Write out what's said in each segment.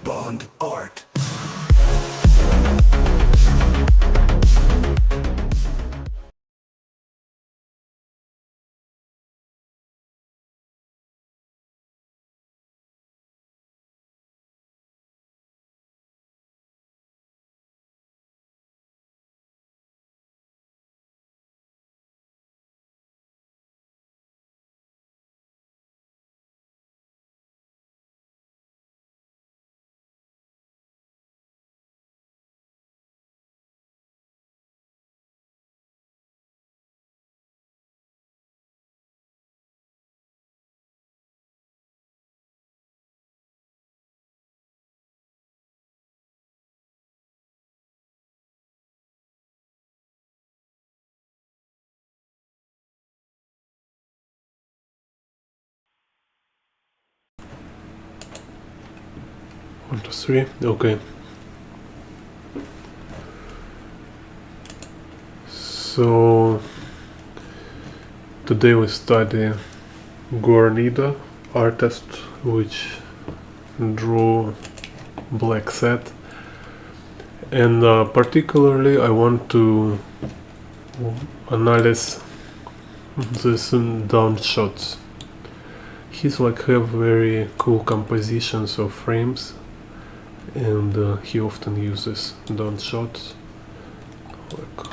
Bond art. One, two, three. Okay. So today we study Guarnido, artist which drew Black Set, and particularly I want to analyze these down shots. He's like have very cool compositions of frames, and he often uses down shots, like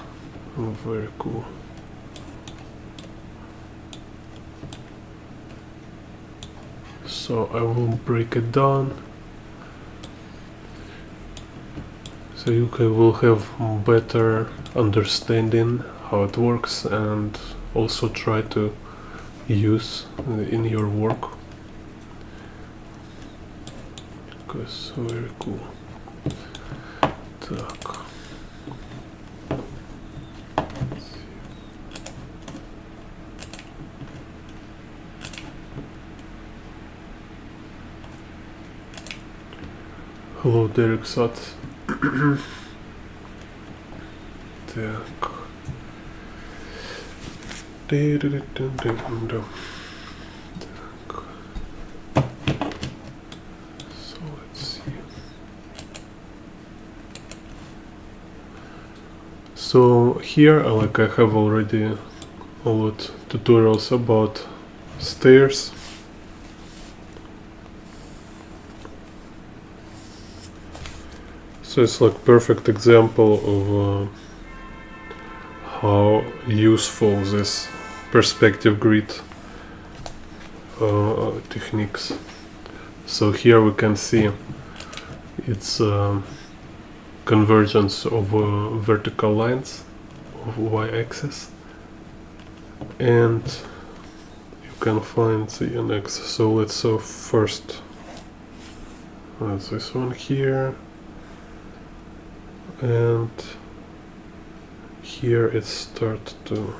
very cool. So I will break it down so you will have better understanding how it works and also try to use in your work, because very cool. Так. Hello, Derek Sutz. Так. Так. So let's see. So here, like I have already a lot tutorials about stairs. So it's like perfect example of how useful this perspective grid techniques. So here we can see it's convergence of vertical lines of y-axis, and you can find the nx. So let's first this one here, and here it starts to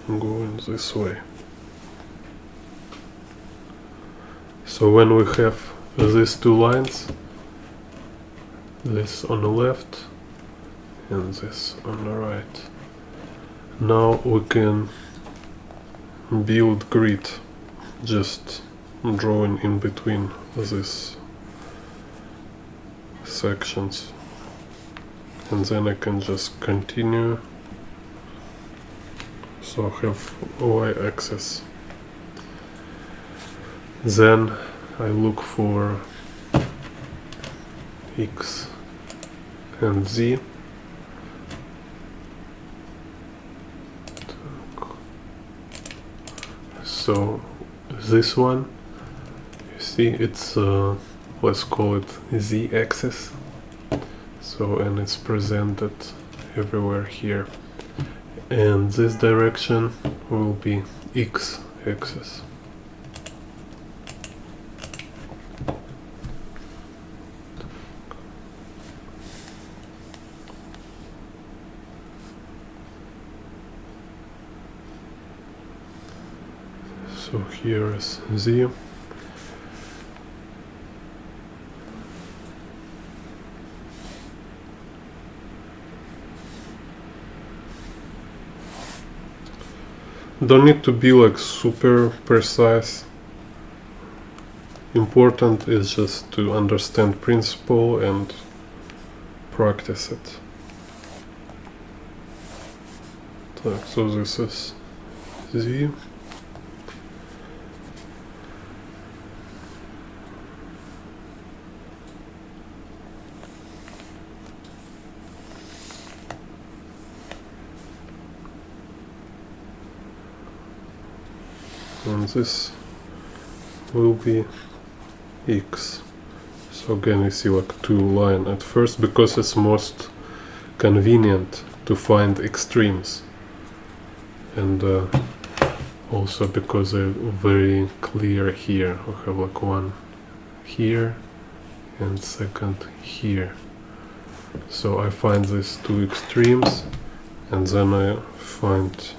go in this way. So when we have these two lines, this on the left and this on the right, now we can build grid just drawing in between these sections, and then I can just continue. So I have y-axis. Then I look for x and z. So this one, you see, it's let's call it z-axis. So, and it's presented everywhere here, and this direction will be x-axis. So here is z. Don't need to be like super precise. important is just to understand principle and practice it. So this is Z. And this will be X. So again we see like two lines at first, because it's most convenient to find extremes, and also because they're very clear here. We have like one here and second here. So I find these two extremes, and then I find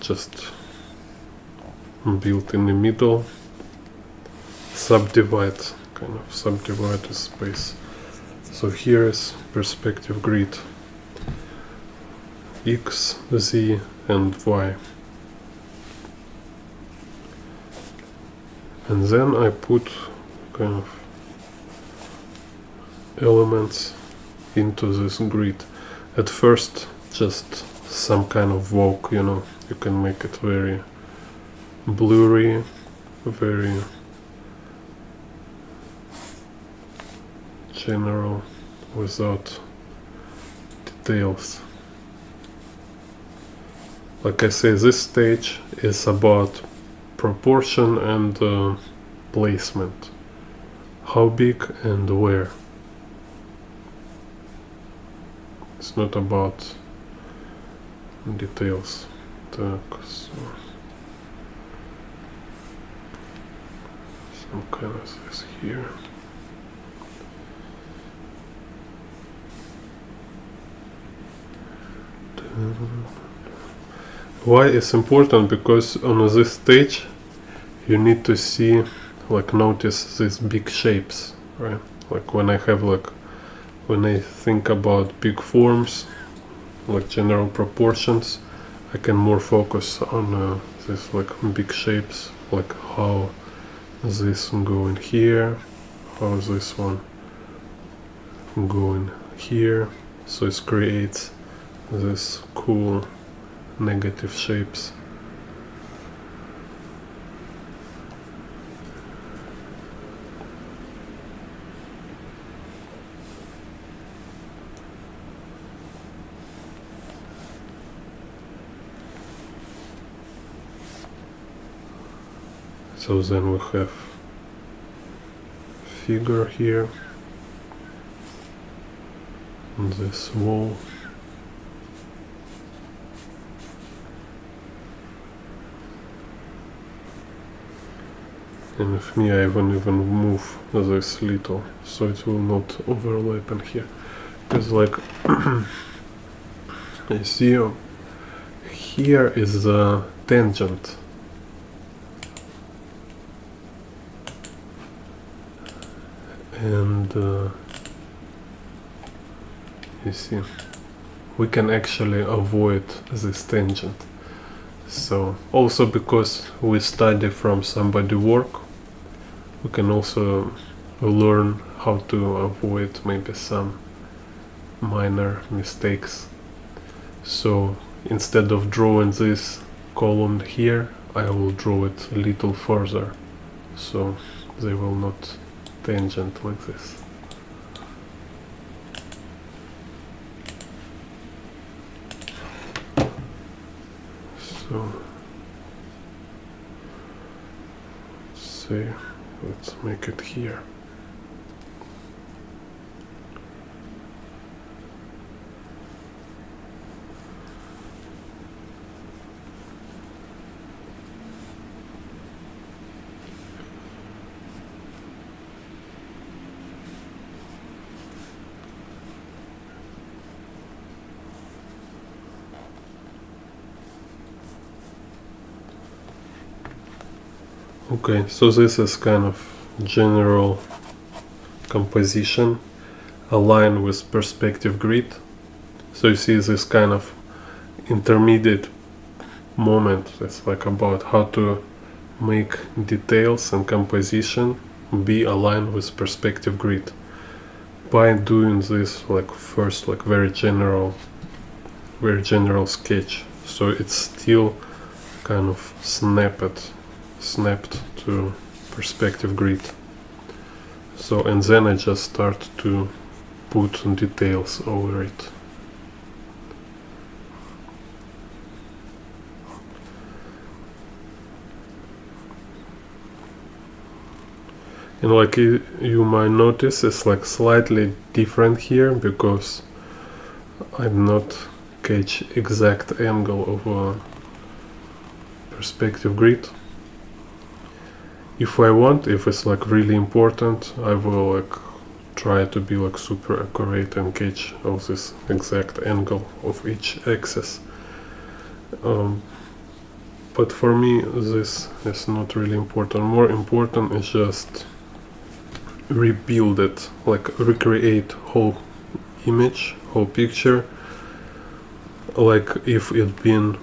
just build in the middle, subdivide the space. So here is perspective grid, X, Z and Y. And then I put kind of elements into this grid. At first just some kind of vogue, you know, you can make it very blurry, very general, without details. Like I say, this stage is about proportion and placement. How big and where. It's not about details. Так, so some kind of this here. Why is important? Because on this stage you need to see, like, notice these big shapes, right? Like when I think about big forms, like general proportions, I can more focus on these like big shapes, like how this going here, how this one going here. So it creates this cool negative shapes. So then we have figure here on this wall. And with me I will even move this little so it will not overlap in here. Because like you see here is a tangent. And you see, we can actually avoid this tangent. So also because we study from somebody work, we can also learn how to avoid maybe some minor mistakes. So instead of drawing this column here, I will draw it a little further, so they will not tangent like this. So let's make it here. Okay, so this is kind of general composition aligned with perspective grid. So you see this kind of intermediate moment. It's like about how to make details and composition be aligned with perspective grid by doing this like first like very general sketch, so it's still kind of snapped to perspective grid. So and then I just start to put details over it. And like you might notice, it's like slightly different here because I'm not catch exact angle of a perspective grid. If I want, if it's like really important, I will like try to be like super accurate and catch all this exact angle of each axis. But for me this is not really important. More important is just rebuild it, like recreate whole image, whole picture, like if it been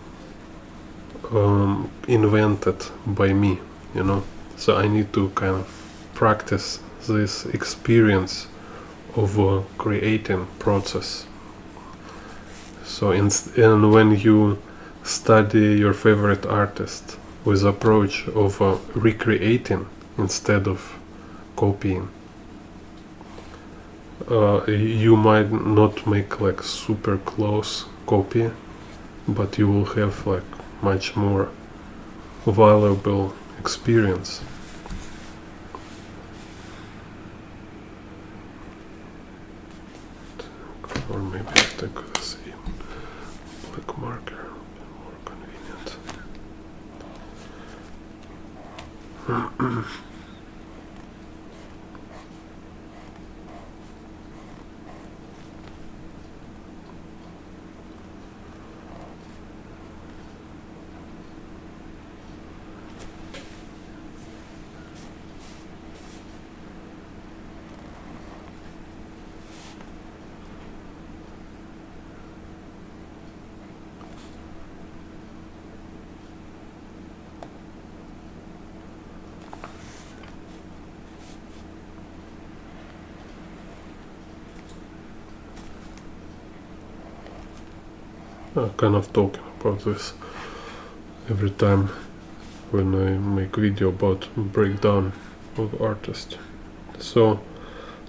invented by me, you know. So I need to kind of practice this experience of creating process. So and when you study your favorite artist with approach of recreating instead of copying, you might not make like super close copy, but you will have like much more valuable experience. Or maybe take this black marker, more convenient. Kind of talking about this every time when I make video about breakdown of artist. So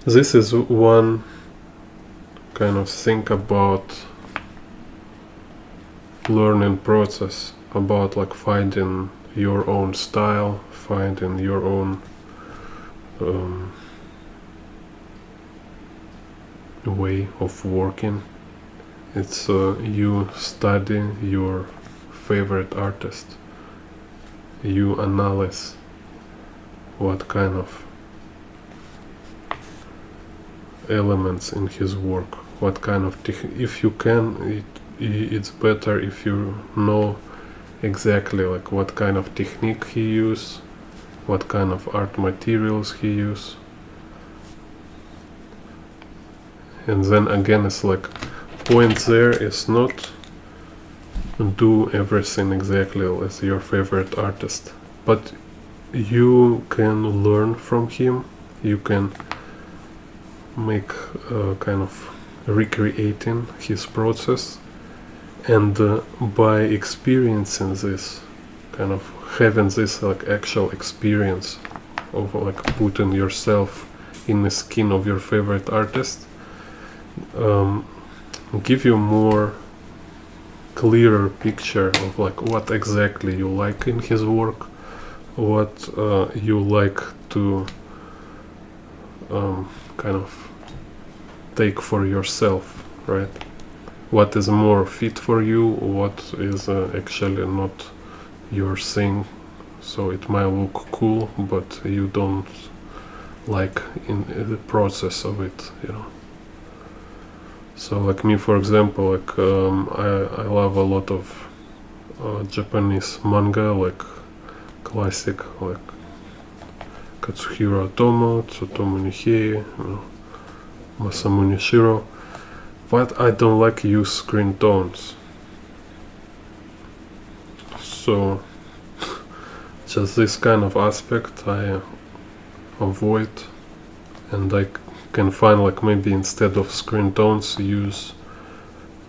this is one kind of thing about learning process, about like finding your own style, finding your own way of working. It's you study your favorite artist, you analyze what kind of elements in his work, what kind of if you can, it's better if you know exactly like what kind of technique he use, what kind of art materials he use. And then again, it's like point there is not do everything exactly as your favorite artist, but you can learn from him, you can make kind of recreating his process, and by experiencing this, kind of having this like actual experience of like putting yourself in the skin of your favorite artist, give you more clearer picture of like what exactly you like in his work, what you like to kind of take for yourself, right? What is more fit for you, what is actually not your thing. So it might look cool, but you don't like in the process of it, you know. So like me, for example, like I love a lot of Japanese manga, like classic, like Katsuhiro Otomo, Tsutomu Nihei, you know, Masamune Shirow, but I don't like use screen tones. So just this kind of aspect I avoid, and I can find like maybe instead of screen tones use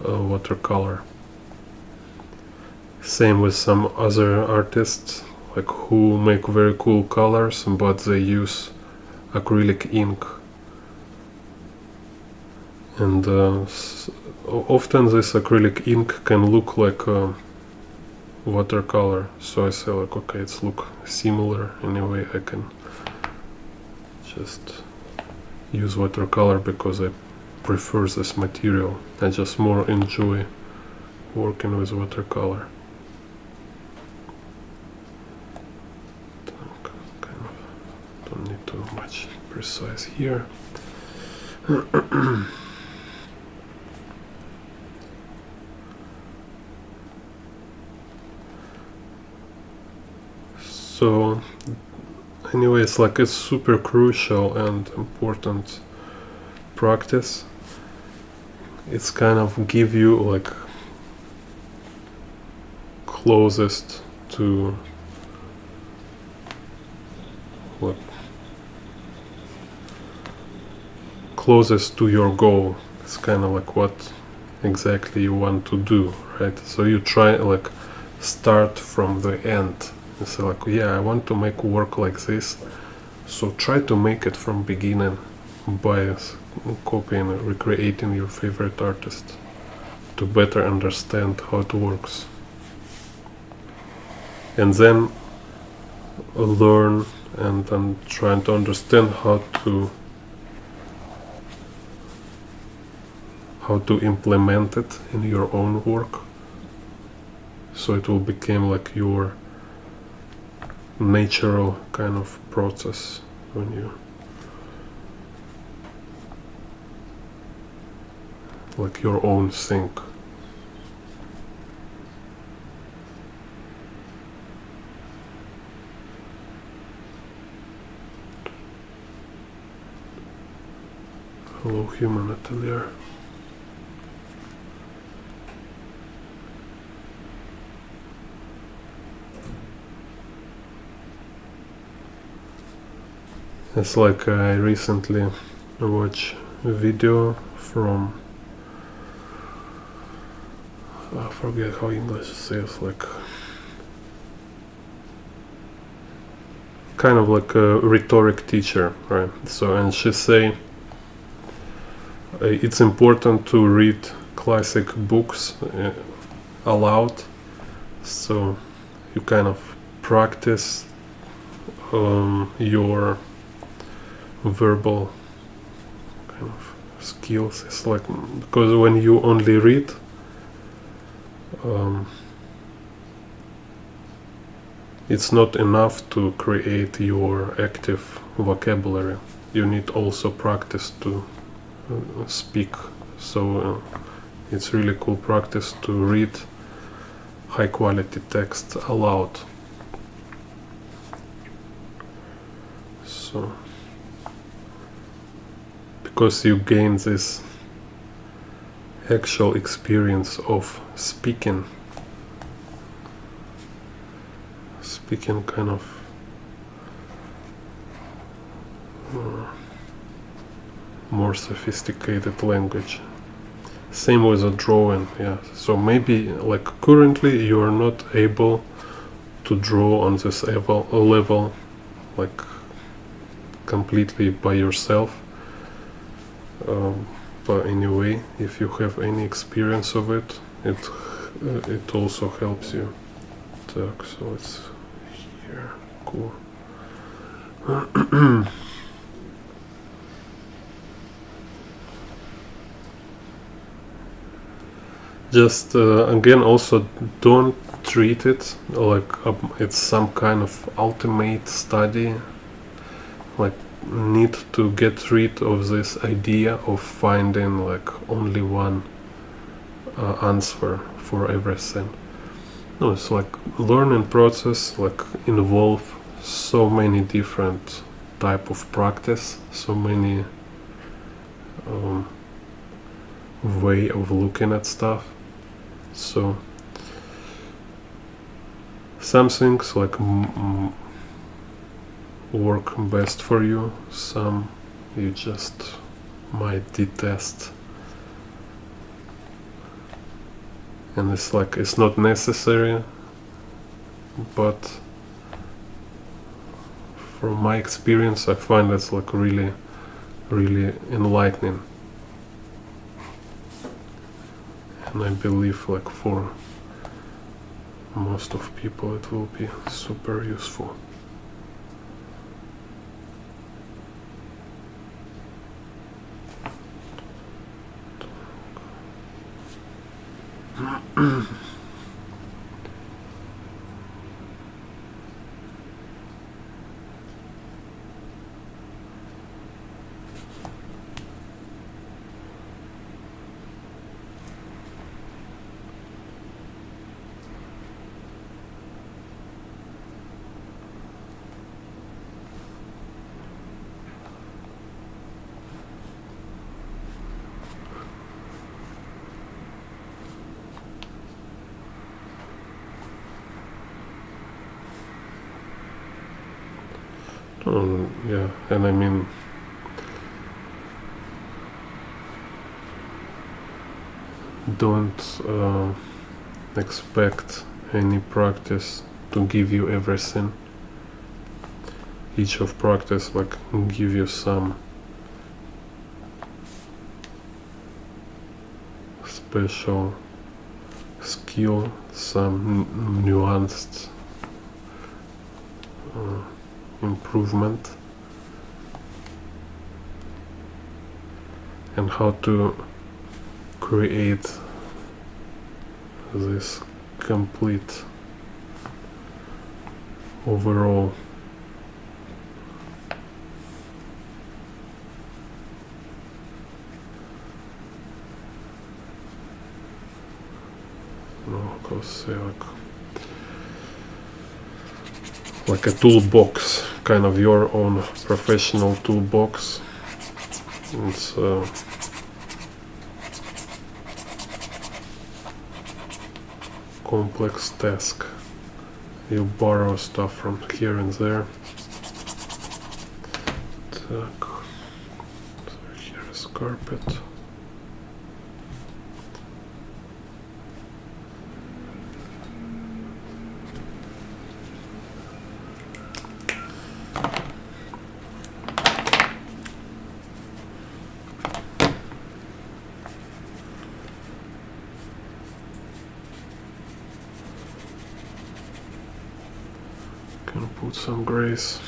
watercolor. Same with some other artists like who make very cool colors but they use acrylic ink, and often this acrylic ink can look like watercolor, so I say like okay, it's look similar anyway, I can just use watercolor because I prefer this material. I just more enjoy working with watercolor. Kind of don't need too much precise here. So anyway, it's like it's super crucial and important practice. It's kind of give you like closest to what closest to your goal. It's kind of like what exactly you want to do, right? So you try like start from the end. It's like, yeah, I want to make work like this, so try to make it from beginning by copying and recreating your favorite artist to better understand how it works, and then learn and trying to understand how to implement it in your own work, so it will become like your natural kind of process when you like your own thing. Hello, Human Atelier. It's like I recently watched a video from, I forget how English says, like kind of like a rhetoric teacher, right? So, and she say it's important to read classic books aloud, so you kind of practice your verbal kind of skills. It's like, because when you only read, it's not enough to create your active vocabulary. You need also practice to speak. So it's really cool practice to read high quality text aloud. So because you gain this actual experience of speaking kind of more sophisticated language. Same with a drawing, yeah. So maybe like currently you are not able to draw on this level like completely by yourself, but anyway, if you have any experience of it, it also helps you. So it's here, cool. Just again, also don't treat it like it's some kind of ultimate study, like need to get rid of this idea of finding like only one answer for everything. No, it's like learning process, like involve so many different type of practice, so many way of looking at stuff. So some things like work best for you, some you just might detest. And it's like, it's not necessary, but from my experience I find it's like really enlightening. And I believe like for most of people it will be super useful. Yeah, and I mean, don't expect any practice to give you everything. Each of practice like give you some special skill, some nuanced improvement, and how to create this complete overall say like a toolbox, kind of your own professional toolbox. It's complex task. You borrow stuff from here and there. Так. So here is carpet. Can put some grace.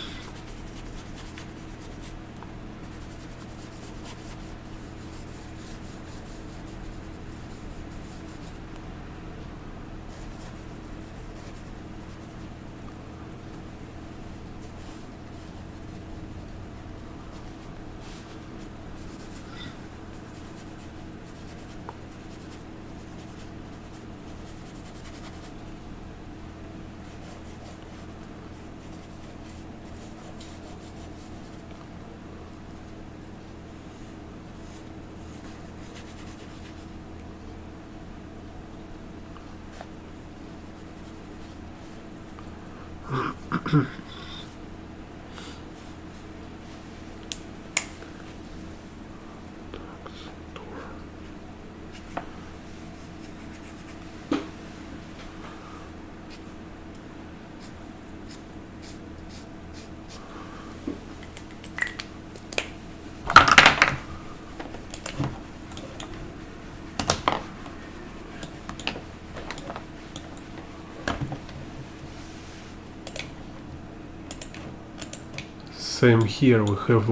Same here, we have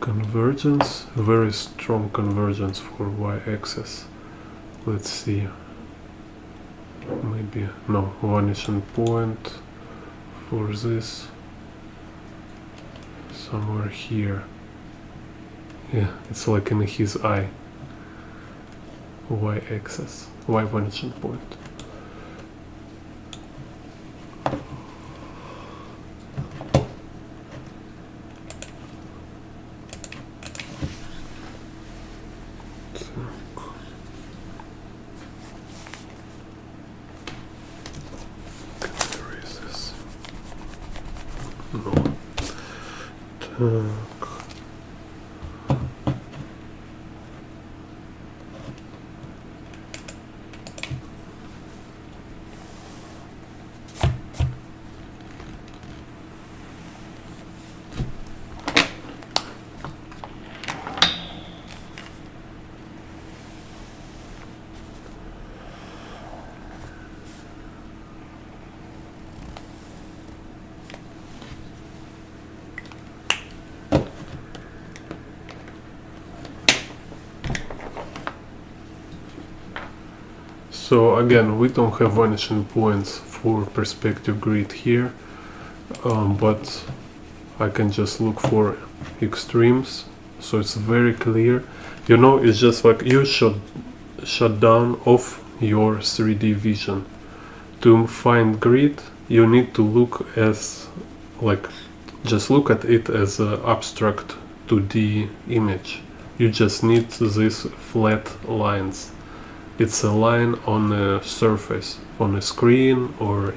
convergence, very strong convergence for y-axis. Let's see, maybe, no, vanishing point for this, somewhere here. Yeah, it's like in his eye, y-axis, y vanishing point. No. So again, we don't have vanishing points for perspective grid here, but I can just look for extremes, so it's very clear. You know, it's just like you should shut down off your 3D vision. To find grid, you need to look as like, just look at it as an abstract 2D image. You just need these flat lines. It's a line on a surface, on a screen or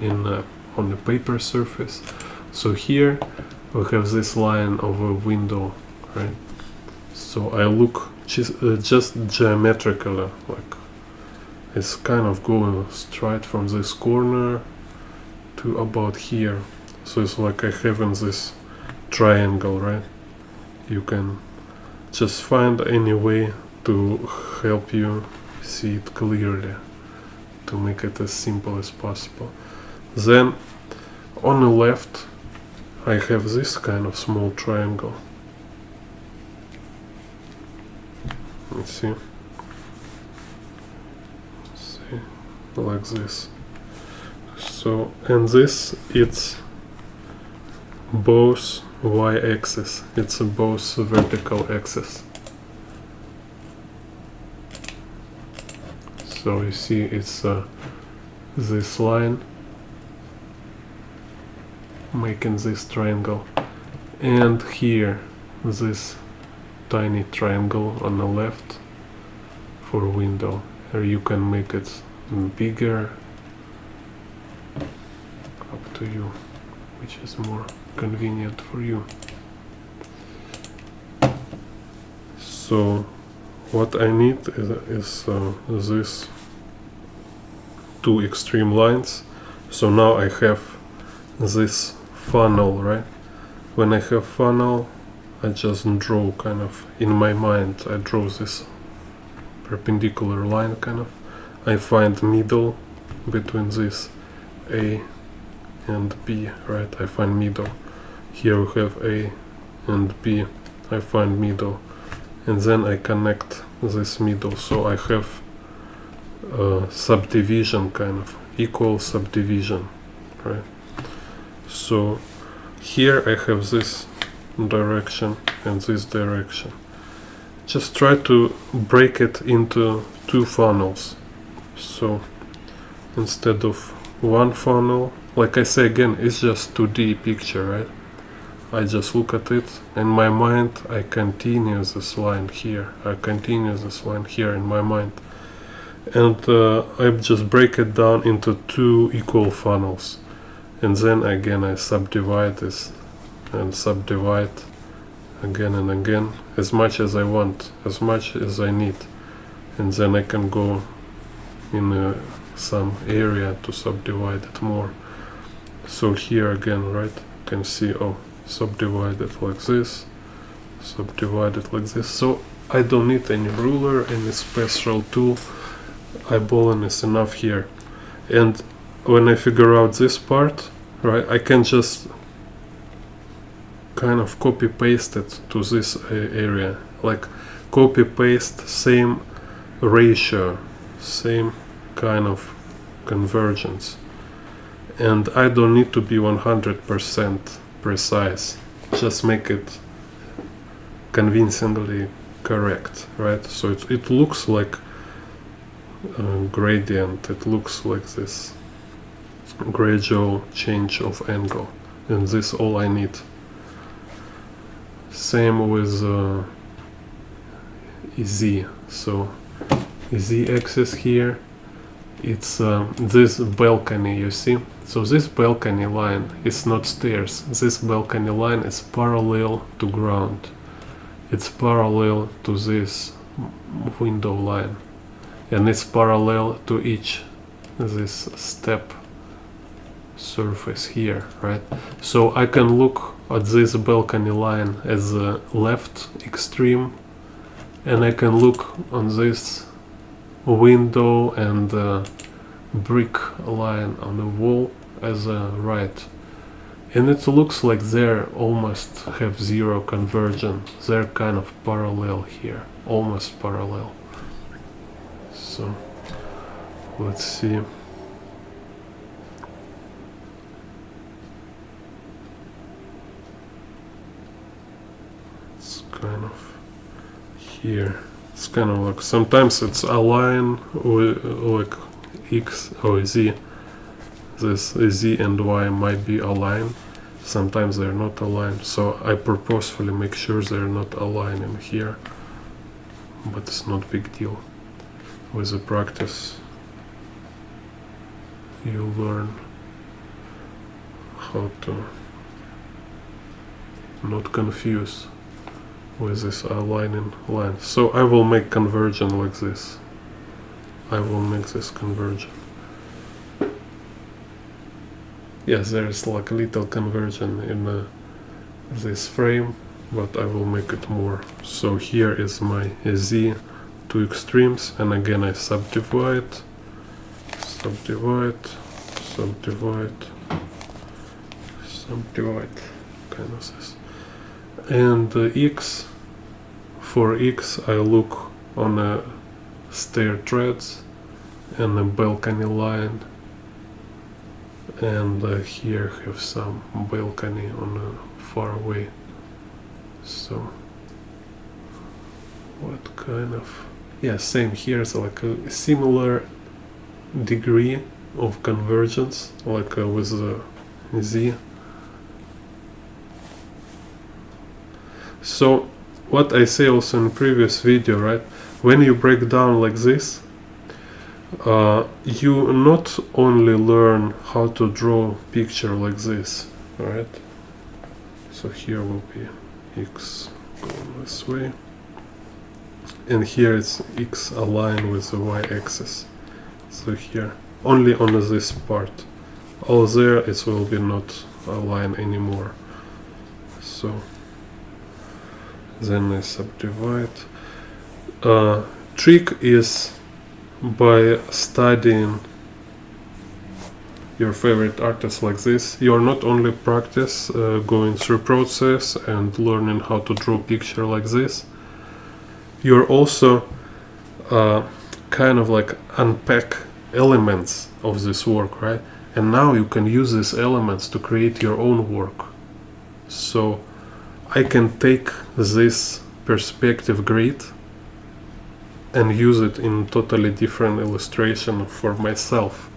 on a paper surface. So here we have this line of a window, right? So I look just geometrically, like it's kind of going straight from this corner to about here. So it's like I have in this triangle, right? You can just find any way to help you see it clearly, to make it as simple as possible. Then on the left I have this kind of small triangle. Let's see, like this. So, and this, it's both y-axis, it's both vertical axis. So you see it's this line making this triangle, and here this tiny triangle on the left for window, or you can make it bigger, up to you, which is more convenient for you. So what I need is these two extreme lines. So now I have this funnel, right? When I have funnel, I just draw kind of, in my mind, I draw this perpendicular line kind of. I find middle between this A and B, right? I find middle. Here we have A and B, I find middle. And then I connect this middle, so I have subdivision, kind of equal subdivision, right? So here I have this direction and this direction. Just try to break it into two funnels. So instead of one funnel, like I say again, it's just 2D picture, right? I just look at it in my mind, I continue this line here, I continue this line here in my mind, and I just break it down into two equal funnels, and then again I subdivide this and subdivide again and again, as much as I want, as much as I need, and then I can go in some area to subdivide it more. So here again, right, you can see, oh, subdivide it like this, subdivide it like this. So I don't need any ruler, any special tool. Eyeballing is enough here. And when I figure out this part, right, I can just kind of copy paste it to this area, like copy paste, same ratio, same kind of convergence. And I don't need to be 100% precise, just make it convincingly correct, right? So it looks like a gradient, it looks like this gradual change of angle, and this all I need. Same with Z. So Z axis here, it's this balcony, you see. So this balcony line is not stairs. This balcony line is parallel to ground. It's parallel to this window line, and it's parallel to each this step surface here, right? So I can look at this balcony line as the left extreme, and I can look on this window and brick line on the wall as a right, and it looks like they're almost have zero convergence. They're kind of parallel here, almost parallel. So let's see. It's kind of here. It's kind of like sometimes it's aligned with like X or Z. This Z and Y might be aligned. Sometimes they're not aligned. So I purposefully make sure they're not aligned in here. But it's not big deal. With the practice, you learn how to not confuse with this aligning line. So I will make conversion like this. I will make this conversion. Yes, there is like a little conversion in this frame, but I will make it more. So here is my Z, two extremes, and again I subdivide, subdivide, subdivide, subdivide, kind of this. And X, for X I look on a stair treads and a balcony line, and here have some balcony on far away. So what kind of, yeah, same here is like a similar degree of convergence like with the Z. So what I say also in previous video, right, when you break down like this, you not only learn how to draw picture like this, right? So here will be X going this way, and here it's X aligned with the Y axis. So here only on this part, all there it will be not aligned anymore. So then I subdivide. Trick is by studying your favorite artists like this, you're not only practice going through process and learning how to draw picture like this, you're also kind of like unpack elements of this work, right? And now you can use these elements to create your own work. So I can take this perspective grid and use it in totally different illustration for myself.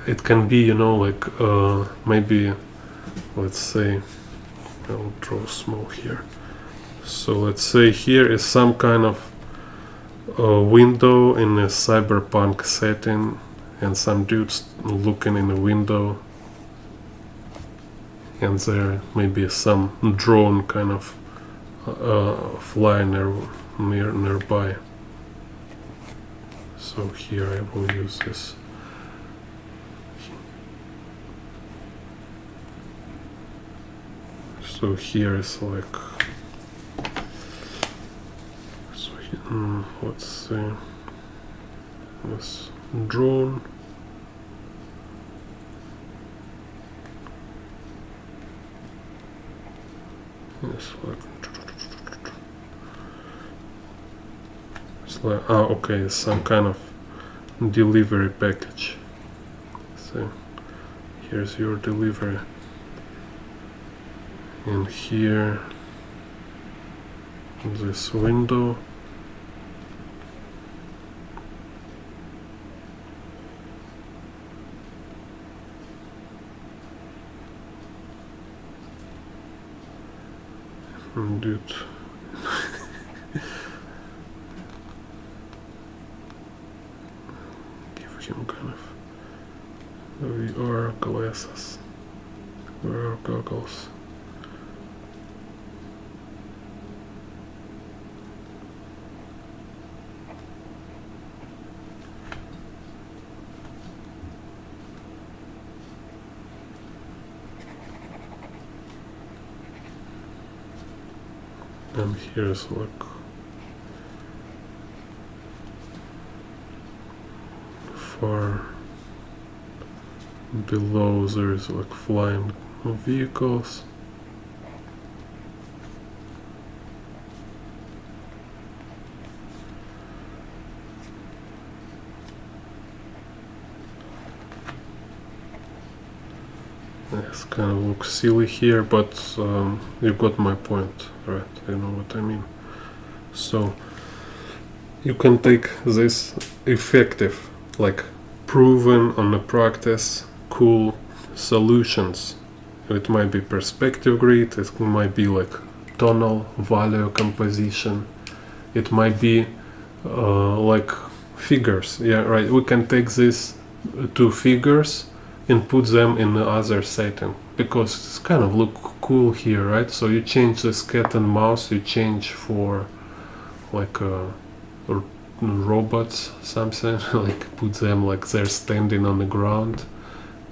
It can be, you know, like maybe, let's say, I'll draw small here. So let's say here is some kind of window in a cyberpunk setting, and some dudes looking in a window, and there may be some drone kind of flying nearby. So here I will use this. So here is like, so let's see, this drone. It's like, okay, it's some kind of delivery package. So here's your delivery, and here this window. Dude. Give looking kind of. VR glasses, VR goggles. And here's like far below there is like flying vehicles. This kind of looks silly here, but you got my point, right? You know what I mean. So you can take this effective, like proven on the practice, cool solutions. It might be perspective grid, it might be like tonal value composition, it might be like figures. Yeah, right. We can take these two figures and put them in the other setting because it's kind of look cool here, right? So you change this cat and mouse, you change for like robots, something like put them like they're standing on the ground,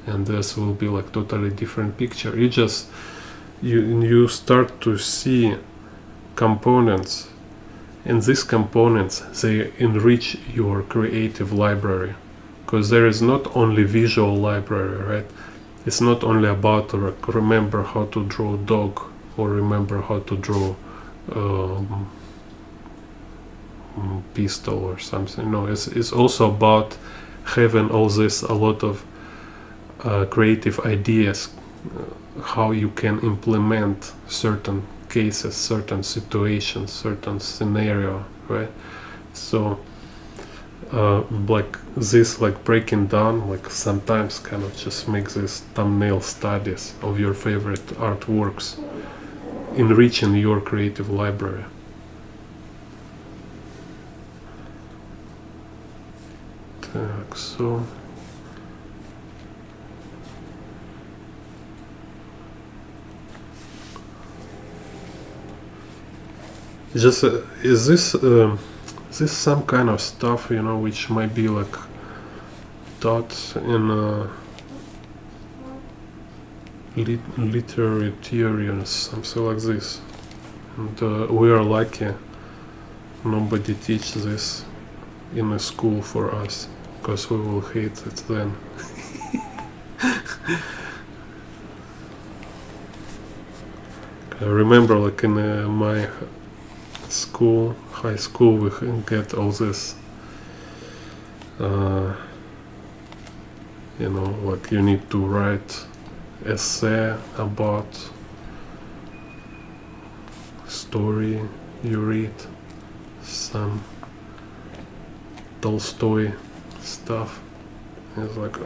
and this will be like totally different picture. You start to see components, and these components, they enrich your creative library, because there is not only visual library, right? It's not only about remember how to draw a dog or remember how to draw pistol or something. No, it's also about having all this, a lot of creative ideas, how you can implement certain cases, certain situations, certain scenario, right? So like this, like breaking down, like sometimes kind of just make this thumbnail studies of your favorite artworks, enriching your creative library. So just is this some kind of stuff, you know, which might be like taught in literary theory or something like this, and we are lucky nobody teach this in a school for us, because we will hate it then. I remember like in my school, high school, we get all this you know, like you need to write essay about story you read, some Tolstoy stuff. It's like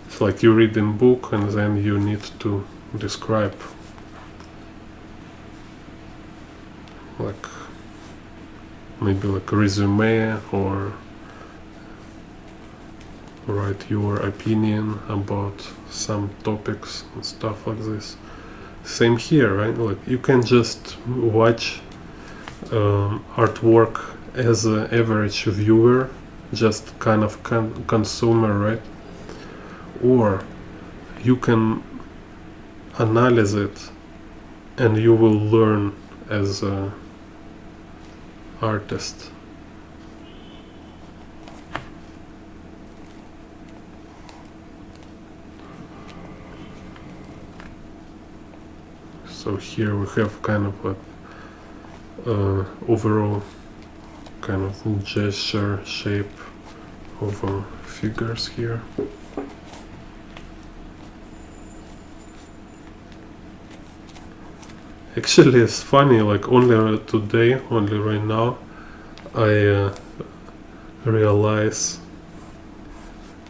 it's like you read in book and then you need to describe, like maybe like a resume or write your opinion about some topics and stuff like this. Same here, right? Like you can just watch artwork as an average viewer, just kind of consumer, right? Or you can analyze it and you will learn as an artist. So here we have kind of a overall kind of gesture shape of figures here. Actually, it's funny, like only today, only right now, I realize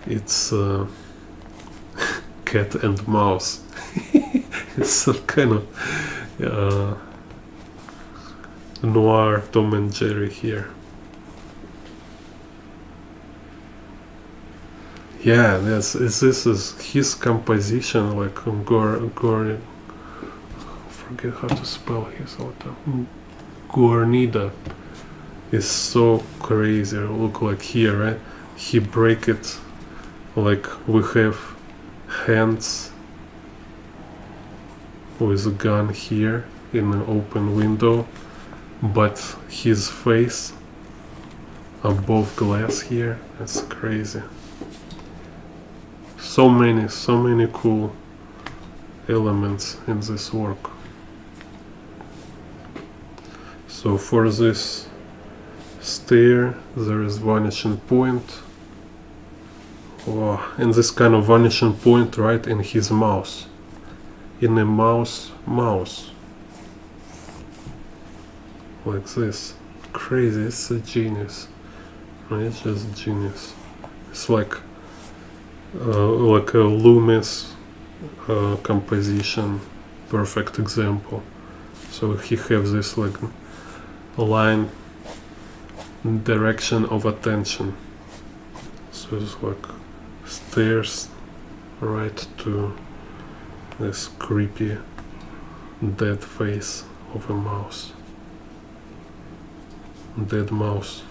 it's cat and mouse. It's some kind of Noir Tom and Jerry here. Yeah, this is his composition, like forget how to spell his author. Guarnido is so crazy. Look like here, right? He break it like we have hands with a gun here in an open window, but his face above glass here. That's crazy. So many cool elements in this work. So for this stair there is vanishing point. Oh, and this kind of vanishing point right in his mouth. In a mouse. Like this. Crazy, it's a genius. It's just genius. It's like a Loomis composition, perfect example. So he has this like line direction of attention. So it's like stairs right to this creepy dead face of a mouse. Dead mouse.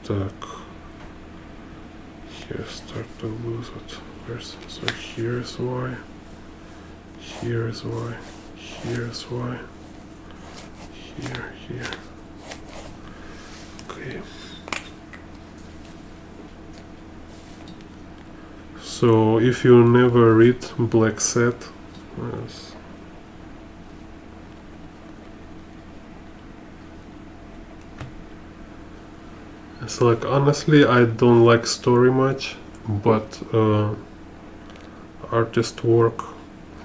Так, here start to lose it. So here is Y, here is Y, here is Y, here. Okay. So if you never read Black Set, it's like honestly I don't like story much, but artist work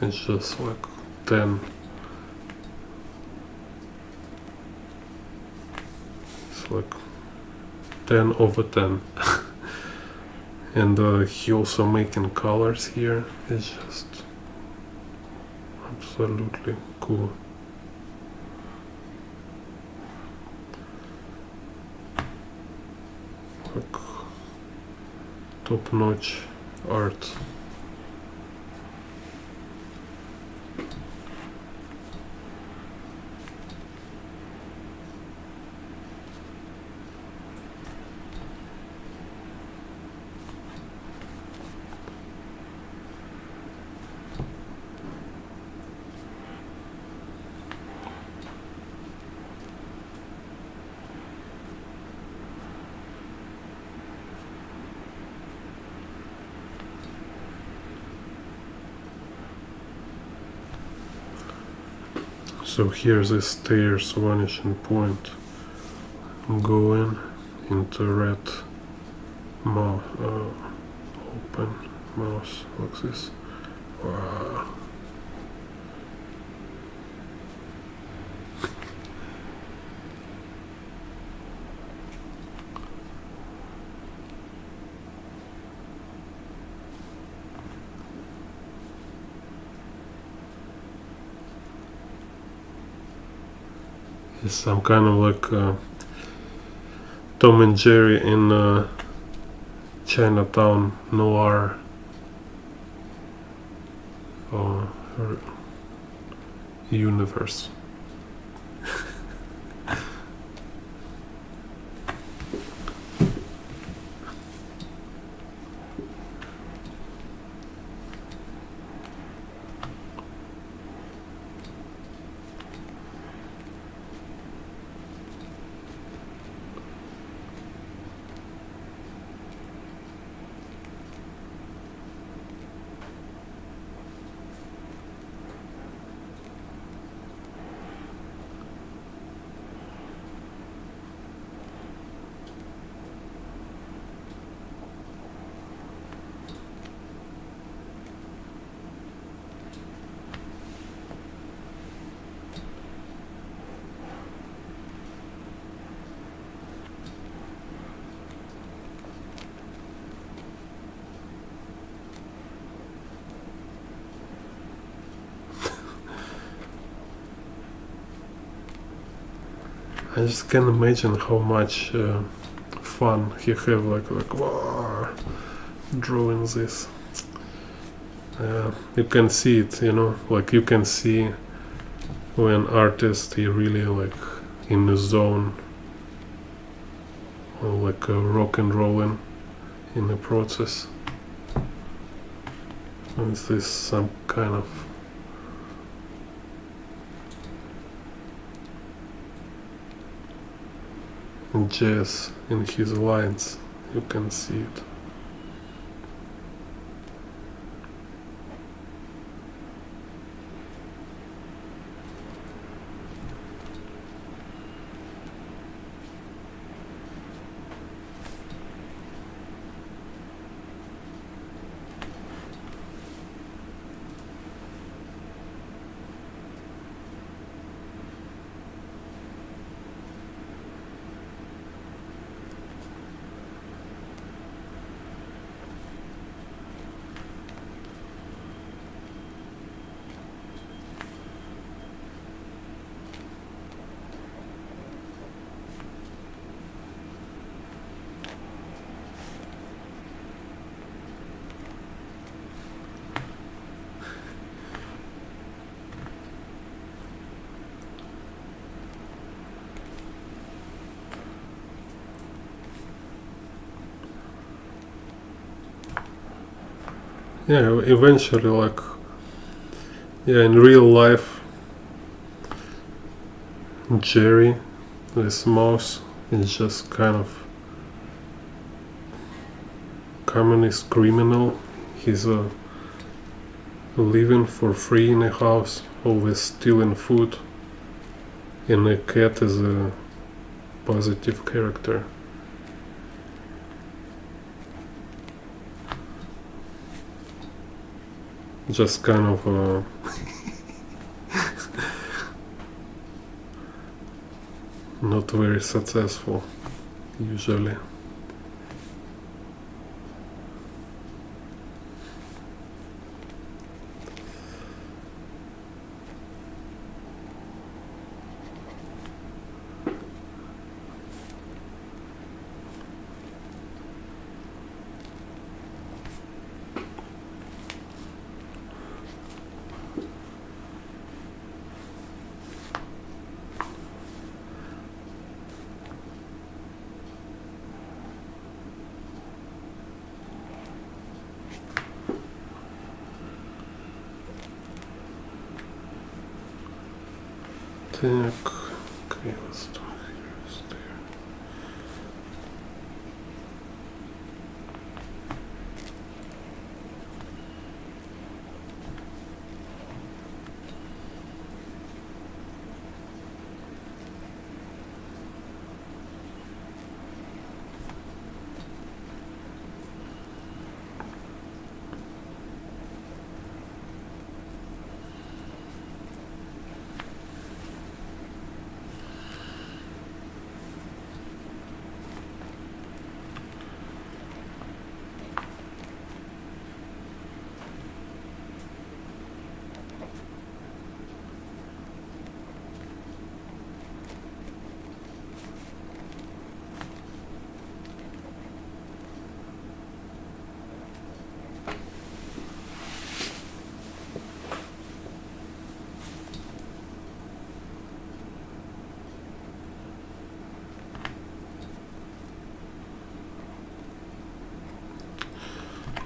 is just like 10. It's like 10 over 10. And he also making colors here. It's just absolutely cool. Like top-notch art. So here's the stairs vanishing point. Going into red mouth, open mouth like this. Wow. It's some kind of like Tom and Jerry in Chinatown Noir universe. I just can't imagine how much fun he have like wow, drawing this. You can see it, you know, like you can see when artist he really like in the zone, or like rock and rolling in the process. And is this some kind of jazz in his lines? You can see it. Yeah, eventually, like, yeah, in real life, Jerry, this mouse, is just kind of communist criminal. He's living for free in a house, always stealing food, and the cat is a positive character. Just kind of not very successful usually. Так, okay, let's do here.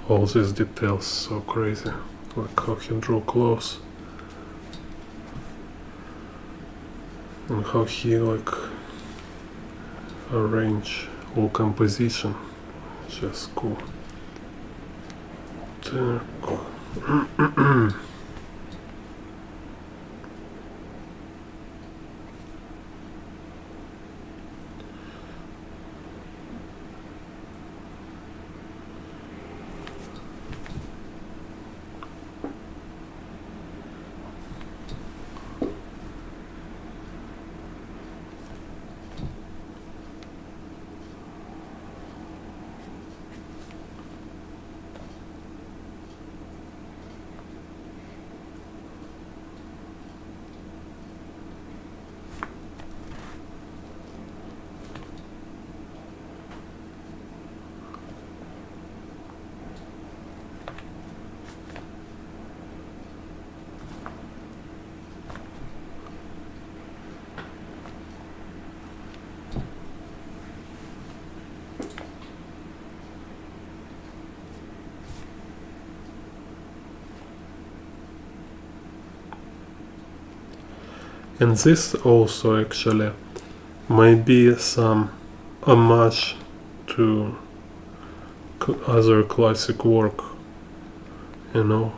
All these details so crazy, like how he drew close and how he like arrange all composition. It's just cool. And this also actually might be some homage to other classic work. You know,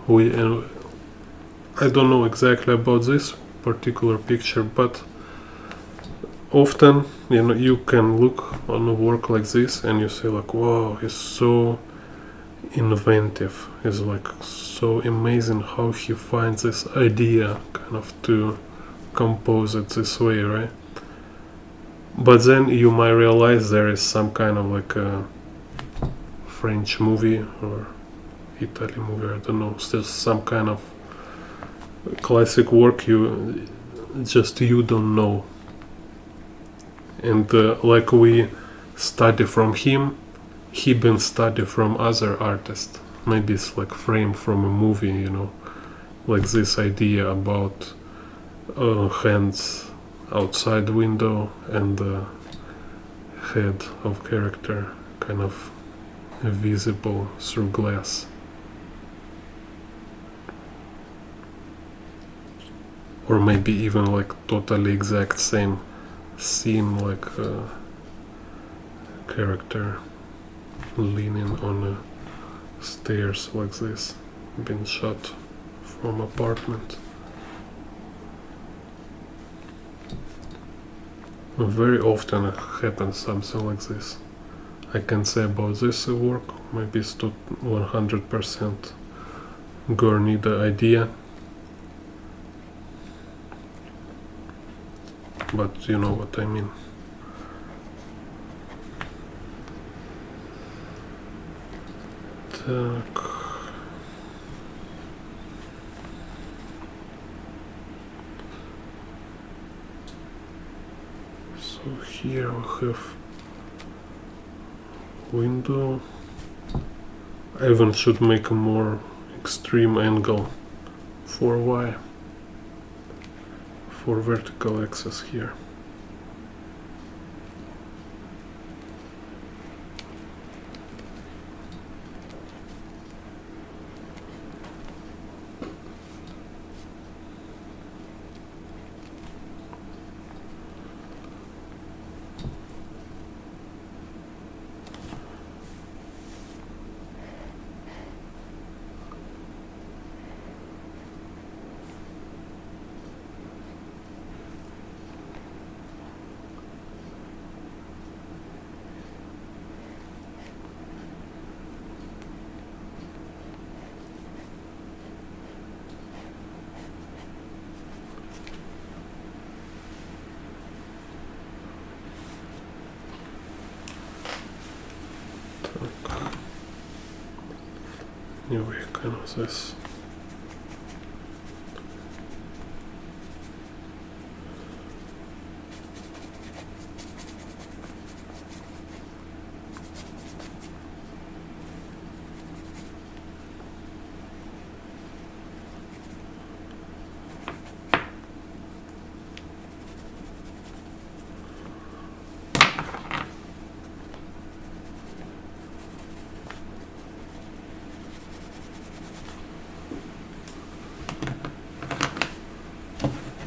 I don't know exactly about this particular picture, but often, you know, you can look on a work like this and you say like, wow, it's so inventive. It's like so amazing how he finds this idea kind of to compose it this way, right? But then you might realize there is some kind of like a French movie or Italy movie, I don't know, there's some kind of classic work you don't know. And like we study from him, he been study from other artists. Maybe it's like frame from a movie, you know, like this idea about hands outside window and the head of character kind of visible through glass. Or maybe even like totally exact same scene, like character leaning on the stairs like this, been shot from apartment. Very often it happens something like this. I can say about this work, maybe it's 100% Guarnido idea. But you know what I mean. Так. So here we have window. I even should make a more extreme angle for Y, for vertical axis here. Anyway, kind of this.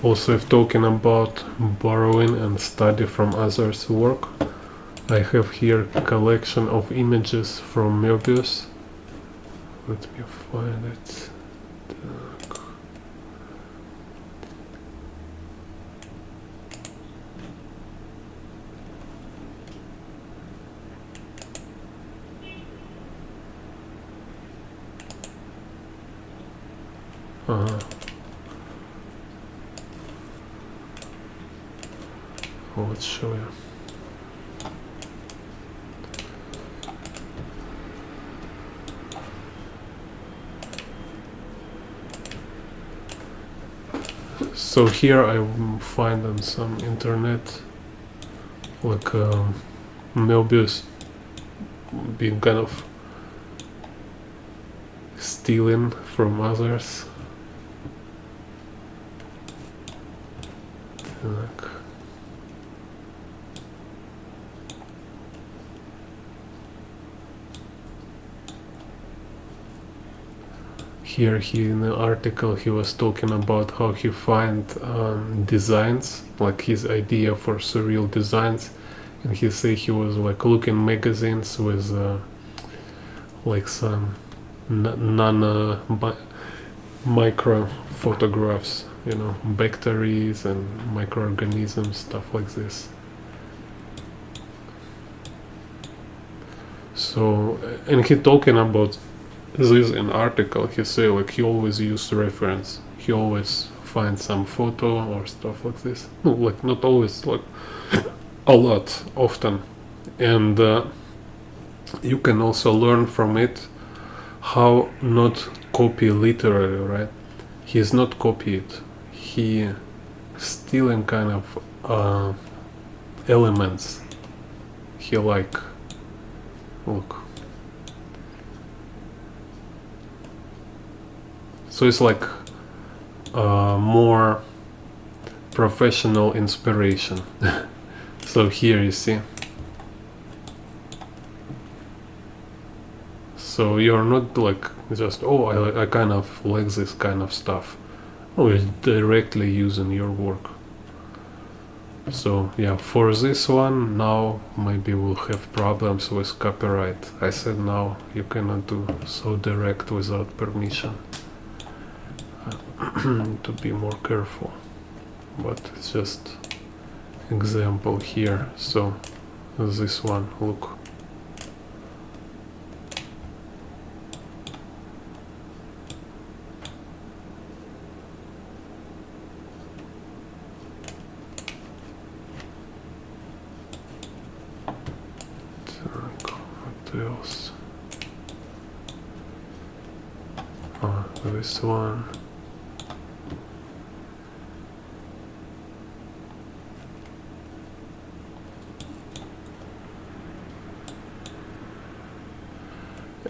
Also, if talking about borrowing and study from others' work, I have here a collection of images from Möbius. Let me find it. Let's show you. So here I find on some internet like Möbius being kind of stealing from others. Like, here in the article he was talking about how he find designs, like his idea for surreal designs, and he say he was like looking magazines with like some nano micro photographs, you know, bacteria and microorganisms, stuff like this. So, and he talking about this in article, he say like he always use reference, he always find some photo or stuff like this. No, like not always, like a lot, often. And you can also learn from it how not copy literally, right? He's not copied, he stealing kind of elements he like. Look, so it's like more professional inspiration. So here you see, so you're not like just, oh, I kind of like this kind of stuff. Oh, it's directly using your work. So yeah, for this one now maybe we'll have problems with copyright. I said now you cannot do so direct without permission. To be more careful, but it's just example here. So this one, look. What else? This one.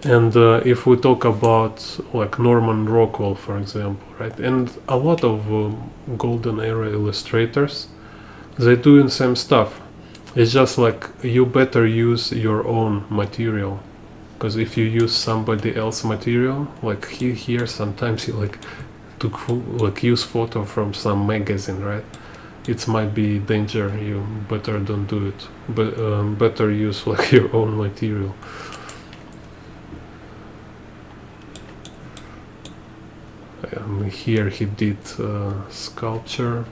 And if we talk about like Norman Rockwell, for example, right, and a lot of golden era illustrators, they're doing same stuff. It's just like you better use your own material, because if you use somebody else material, like here sometimes he like took like use photo from some magazine, right? It might be danger. You better don't do it, but better use like your own material. Here he did sculpture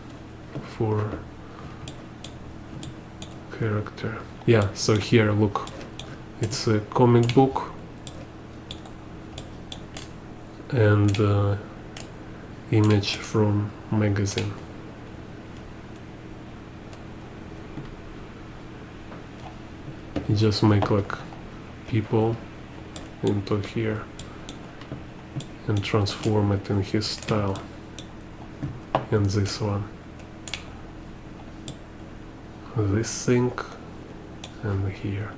for character. Yeah, so here look, it's a comic book and image from magazine. He just make like people into here and transform it in his style. And this one, this thing, and here.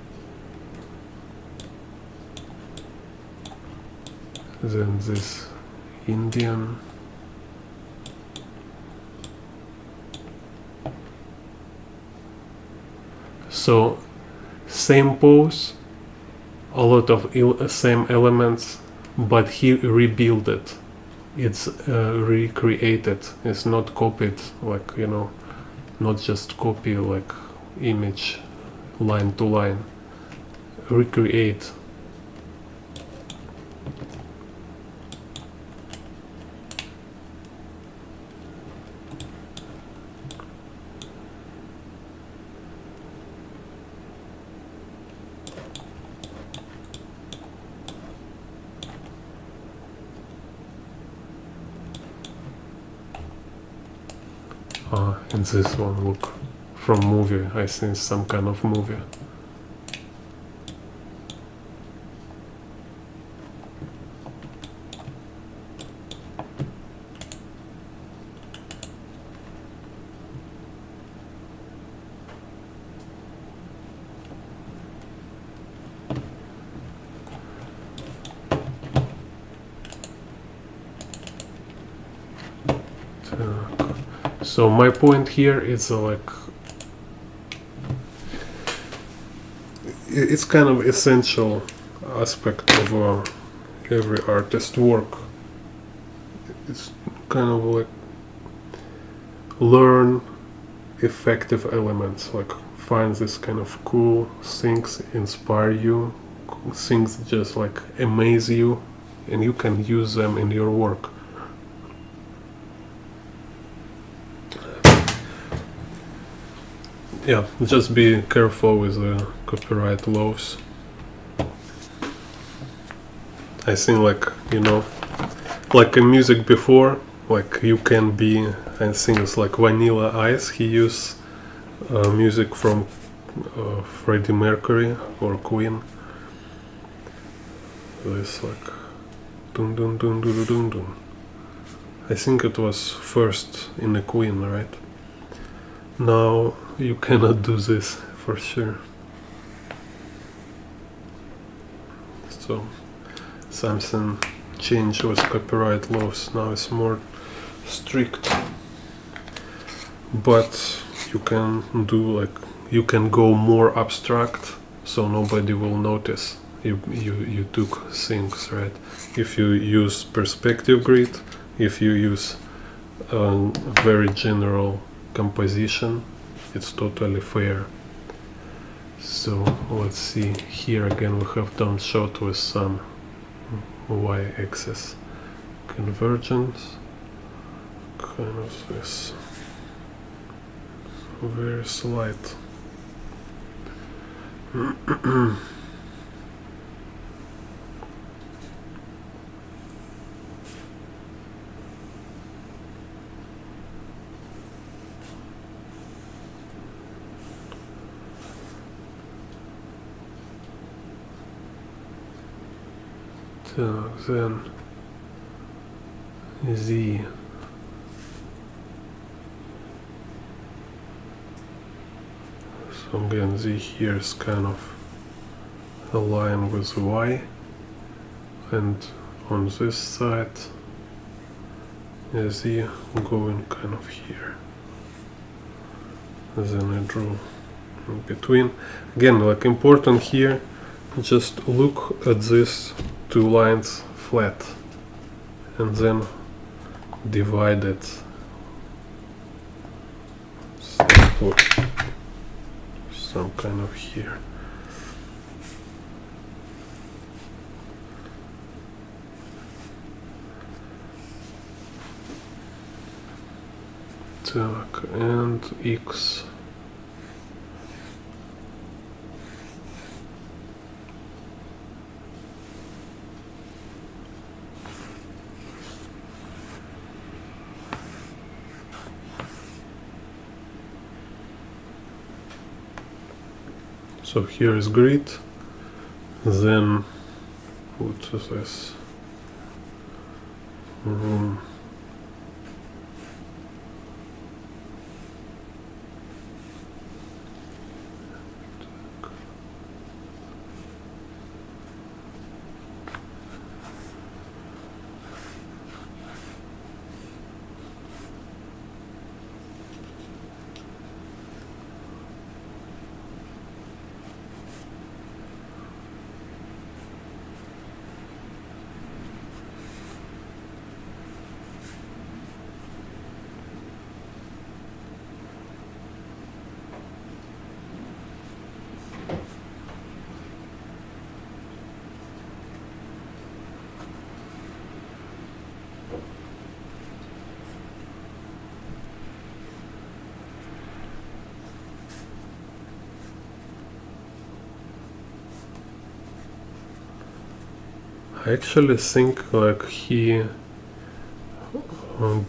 Then this Indian. So same pose, a lot of same elements, but he rebuilt it. It's recreated. It's not copied, like, you know, not just copy like image line to line. Recreate. And this one, look, from movie. I think some kind of movie. So my point here is like it's kind of essential aspect of every artist work it's kind of like learn effective elements, like find this kind of cool things, inspire you, things just like amaze you, and you can use them in your work. Yeah, just be careful with the copyright laws. I think, like, you know, like in music before, like you can be, I think it's like Vanilla Ice, he used music from Freddie Mercury or Queen. This like dun dun dun dun dun dun. I think it was first in the Queen, right? Now you cannot do this for sure. So something changed with copyright laws. Now it's more strict. But you can do like, you can go more abstract, so nobody will notice you took things, right? If you use perspective grid, if you use a very general composition, it's totally fair. So let's see, here again we have done shot with some y-axis convergence, kind of this very slight. So then Z. So again, Z here is kind of aligned with Y, and on this side is Z going kind of here. And then I drew in between. Again, like important here, just look at these two lines flat and then divide it. Some kind of here. Так, and X. So here is grid, then what is this? Room. I actually think like he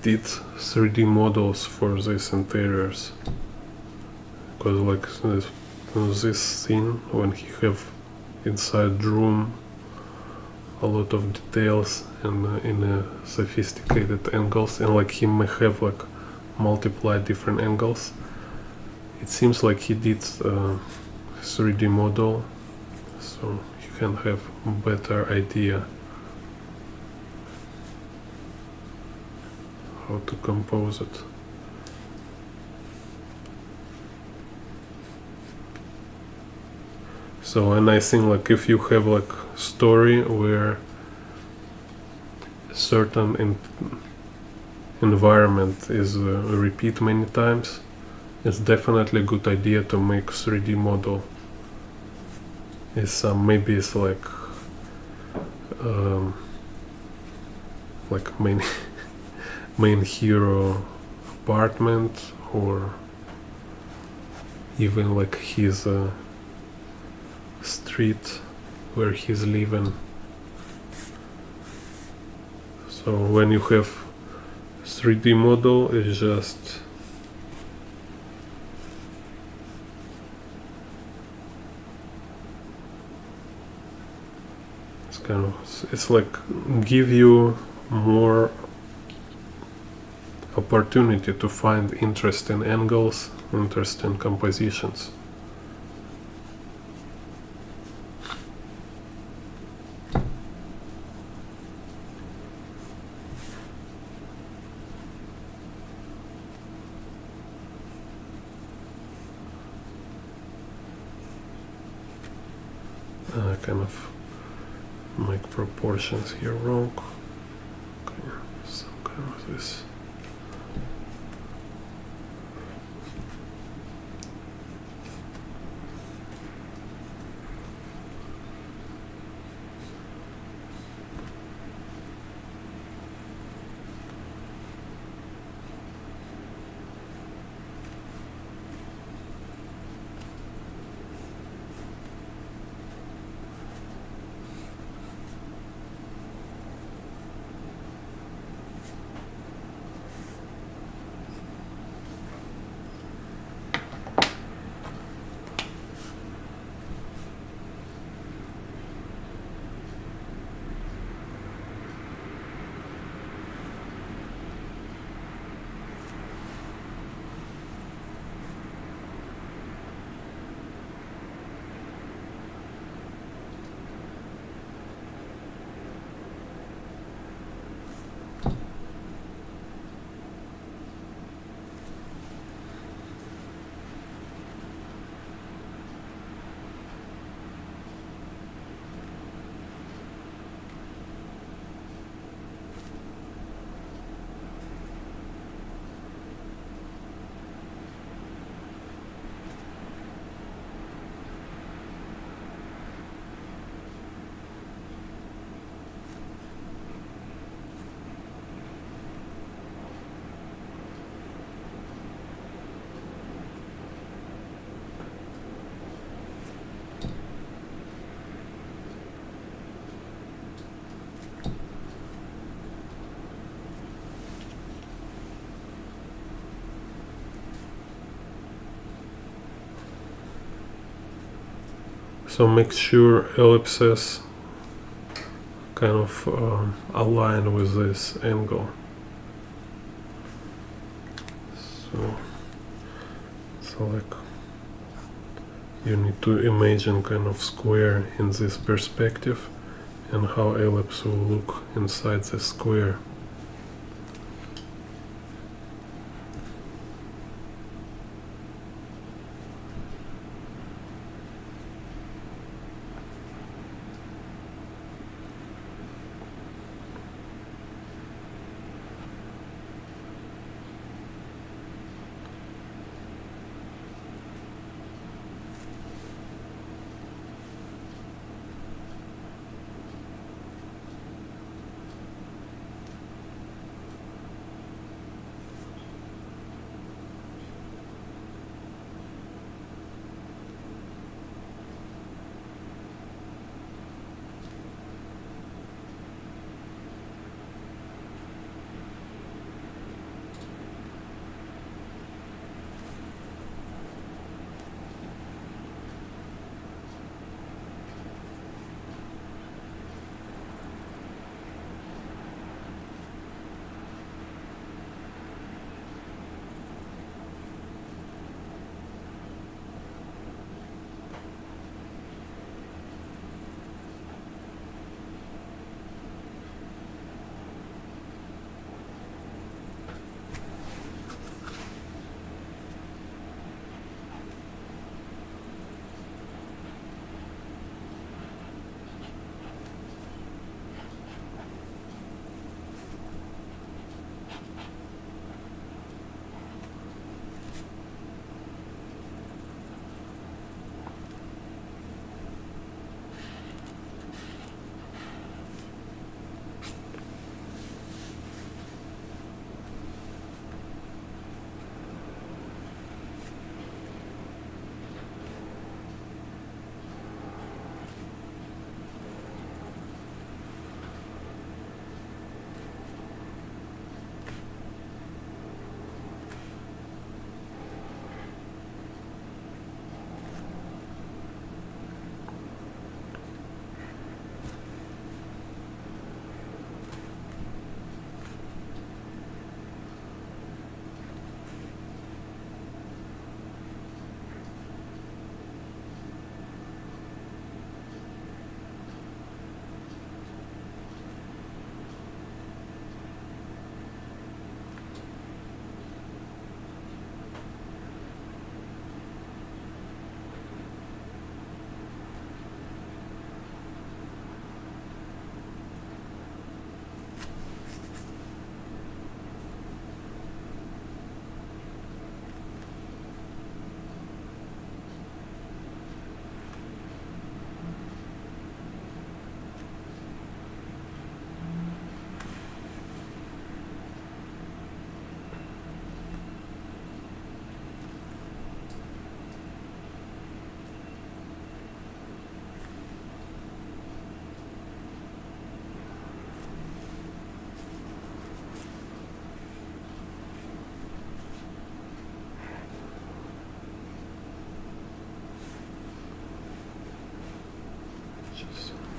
did 3D models for these interiors, because like this scene when he have inside room a lot of details and in sophisticated angles, and like he may have like multiply different angles. It seems like he did 3D model, so you can have a better idea how to compose it. So, and I think like if you have like story where certain environment is repeat many times, it's definitely a good idea to make 3D model. It's maybe it's like main main hero apartment, or even like his street where he's living. So when you have 3D model, it's just it's like give you more opportunity to find interesting angles, interesting compositions. Kind of make proportions here wrong. Okay, some kind of this. So make sure ellipses kind of align with this angle. So like you need to imagine kind of square in this perspective and how ellipse will look inside the square.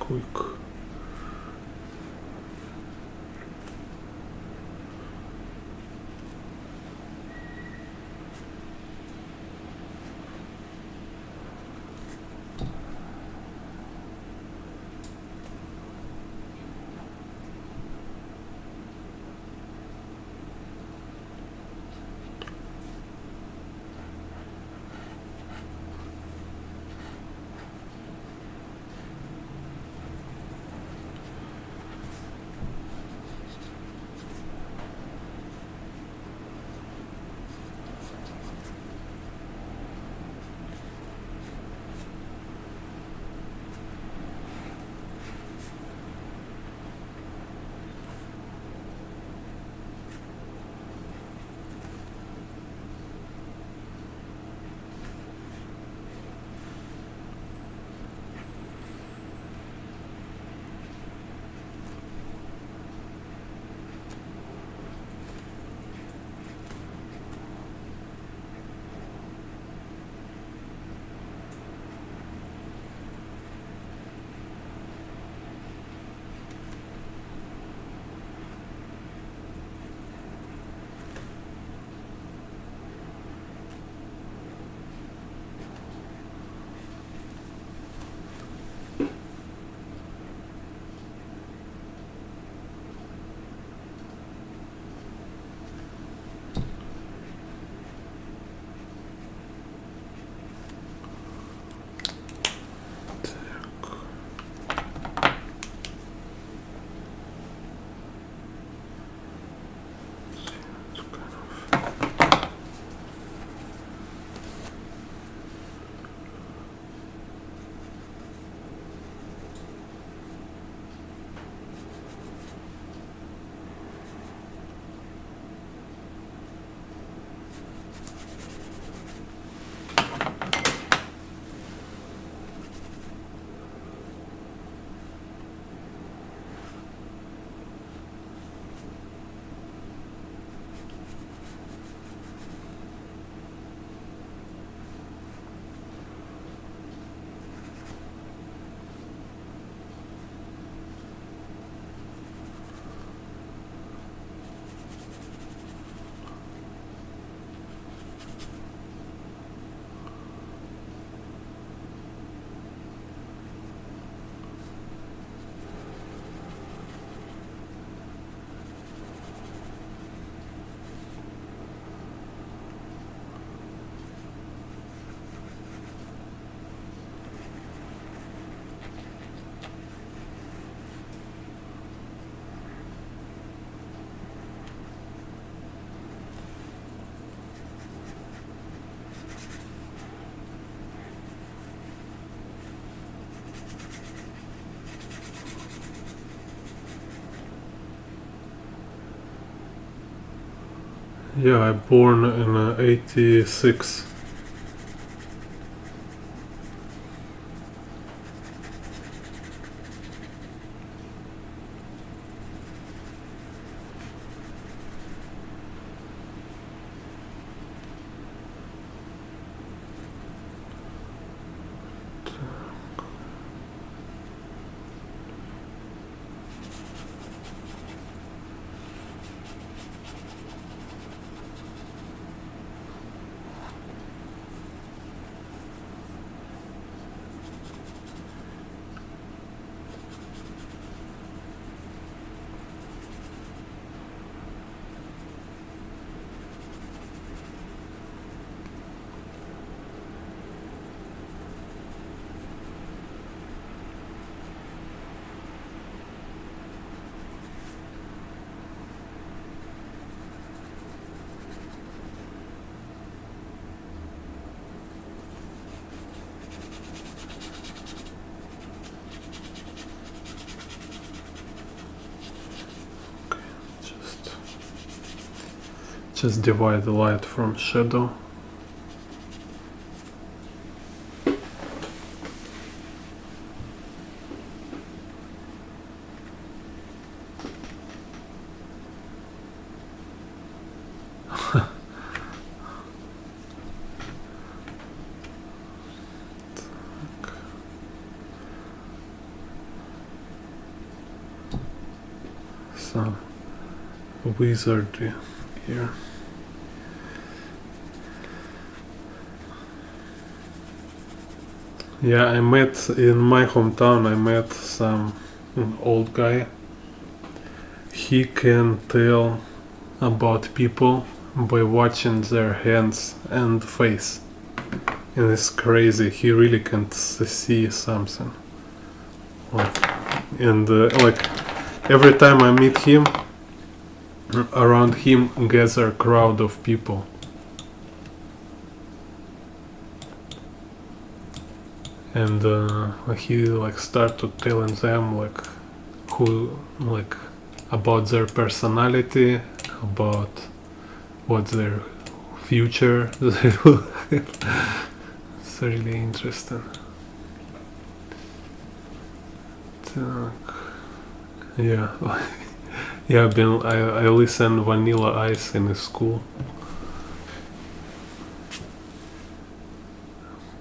quick. Yeah, I born in 86. Just divide the light from shadow. wizardry here. Yeah, I met in my hometown, I met some old guy. He can tell about people by watching their hands and face. And it's crazy, he really can see something. And like every time I meet him, around him gather a crowd of people. And he like started telling them like who like about their personality, about what their future they will have. It's really interesting. Yeah. Yeah, I listen Vanilla Ice in school.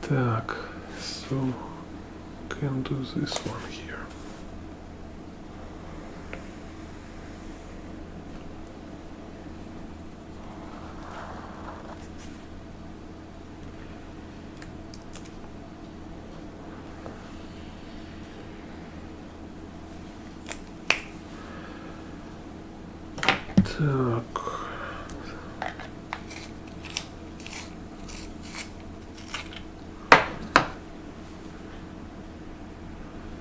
Так, so can do this one here. Так.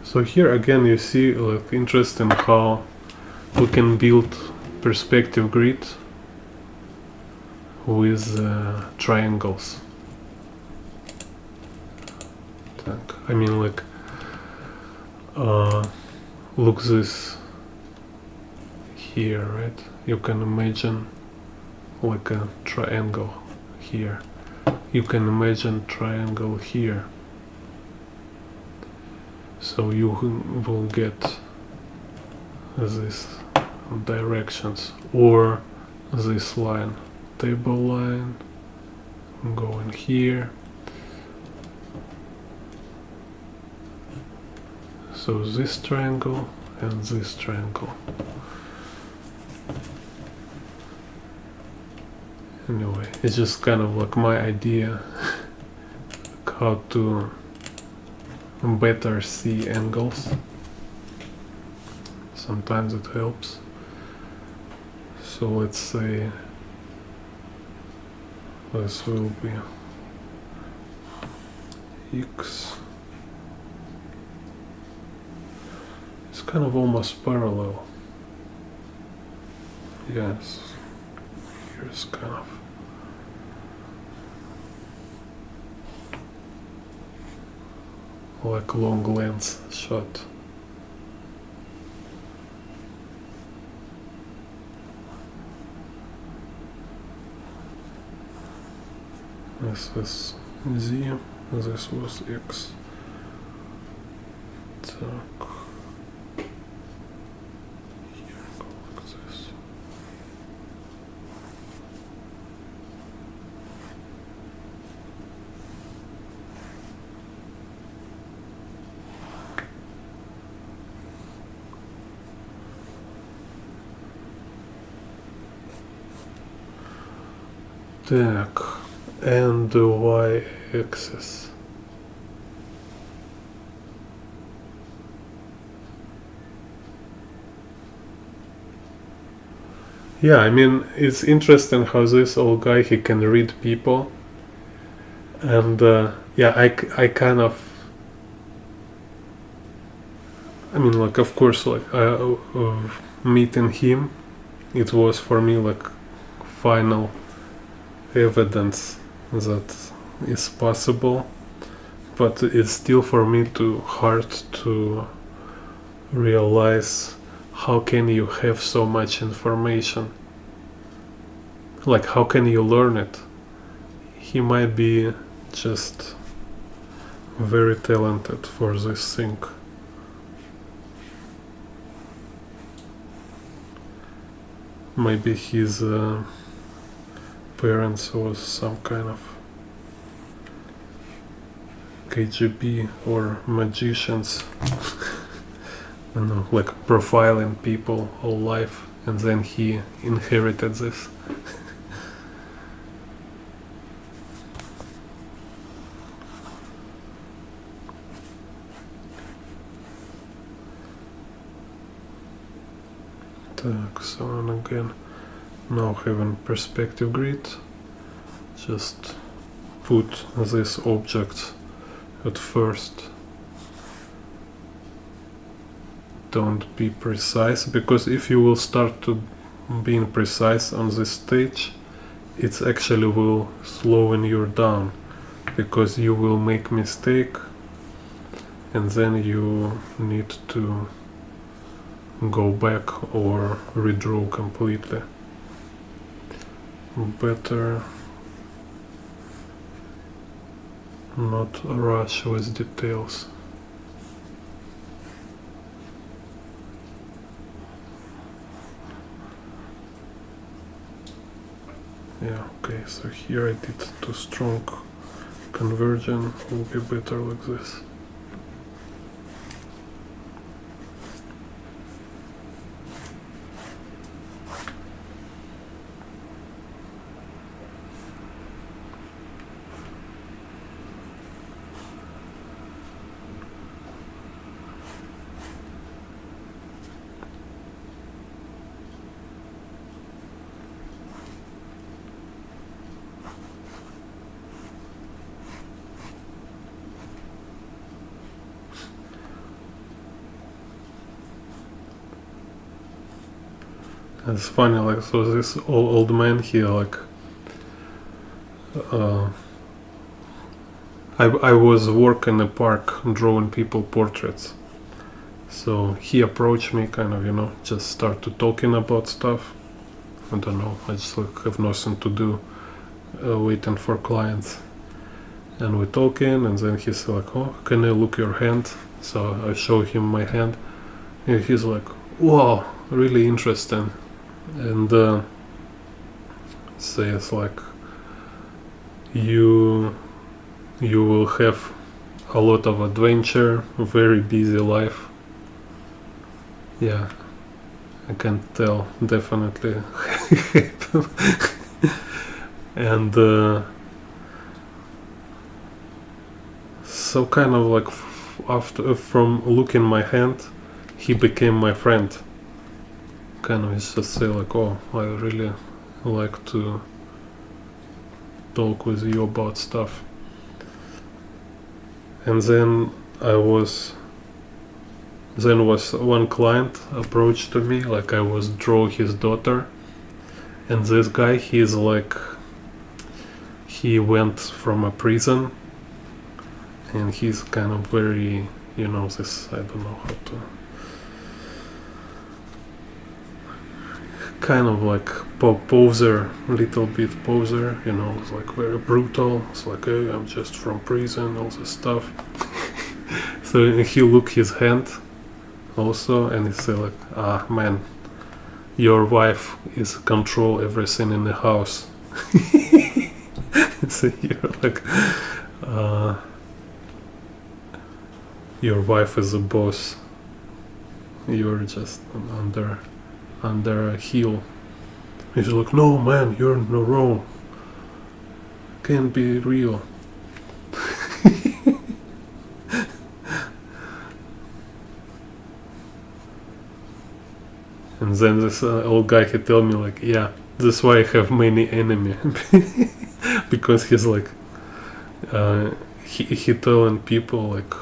So here again you see like interesting how we can build perspective grid with triangles. I mean like look this here, right? You can imagine like a triangle here. You can imagine triangle here. So you will get these directions, or this line, table line, going here. So this triangle and this triangle. Anyway, it's just kind of like my idea how to better see angles. Sometimes it helps. So let's say this will be X. It's kind of almost parallel. Yes. Here's kind of like long lens shot. This is Z, this was X. Так. Here go like this. Так, and the y-axis. Yeah, I mean, it's interesting how this old guy, he can read people. And yeah, I kind of, I mean, like, of course, like, meeting him, it was for me like final evidence that is possible, but it's still for me too hard to realize how can you have so much information, like how can you learn it. He might be just very talented for this thing. Maybe his parents was some kind of KGB or magicians. I don't know, like profiling people all life and then he inherited this. So, and again, now having perspective grid, just put this object at first. Don't be precise, because if you will start to being precise on this stage, it actually will slowing you down, because you will make mistake and then you need to go back or redraw completely. Better not rush with details. Yeah, okay, so here I did too strong conversion, will be better like this. It's funny, like, so this old man here, like, I was working in a park drawing people portraits. So he approached me, kind of, just started talking about stuff. I don't know, I just like have nothing to do, waiting for clients. And we're talking, and then he's like, oh, can I look your hand? So I show him my hand, and he's like, wow, really interesting. And says like, you will have a lot of adventure, very busy life. Yeah, I can tell, definitely. And so kind of like after from looking my hand, he became my friend. Kind of just say like, oh, I really like to talk with you about stuff. And then was one client approached to me, like I was draw his daughter, and this guy, he's like, he went from a prison, and he's kind of very, this, I don't know how to, kind of like poser, little bit poser, it's like very brutal. It's like, hey, I'm just from prison, all this stuff. So he look his hand also, and he say like, ah man, your wife is control everything in the house. So you're like, your wife is a boss, you're just under a heel. He's like, no man, you're no wrong, can't be real. And then this old guy, he tell me like, yeah, that's why I have many enemy. Because he's like, he telling people like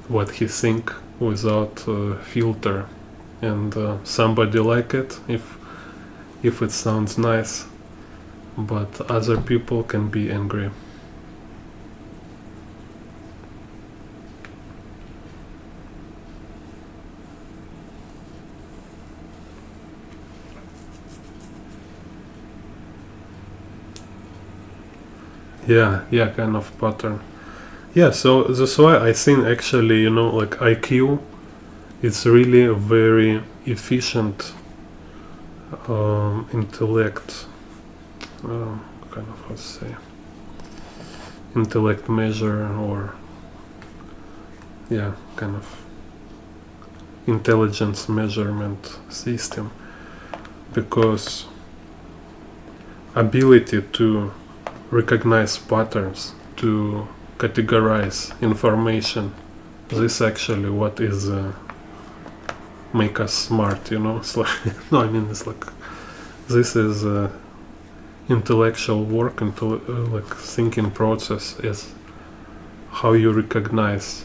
what he think without filter, and somebody like it if it sounds nice, but other people can be angry. Yeah, kind of pattern. Yeah, so that's why I think actually, like IQ, it's really a very efficient intellect, kind of, how to say, intellect measure, or yeah, kind of intelligence measurement system. because ability to recognize patterns, to categorize information, this actually what is make us smart, you know. It's like no, I mean it's like this is intellectual work, like thinking process is how you recognize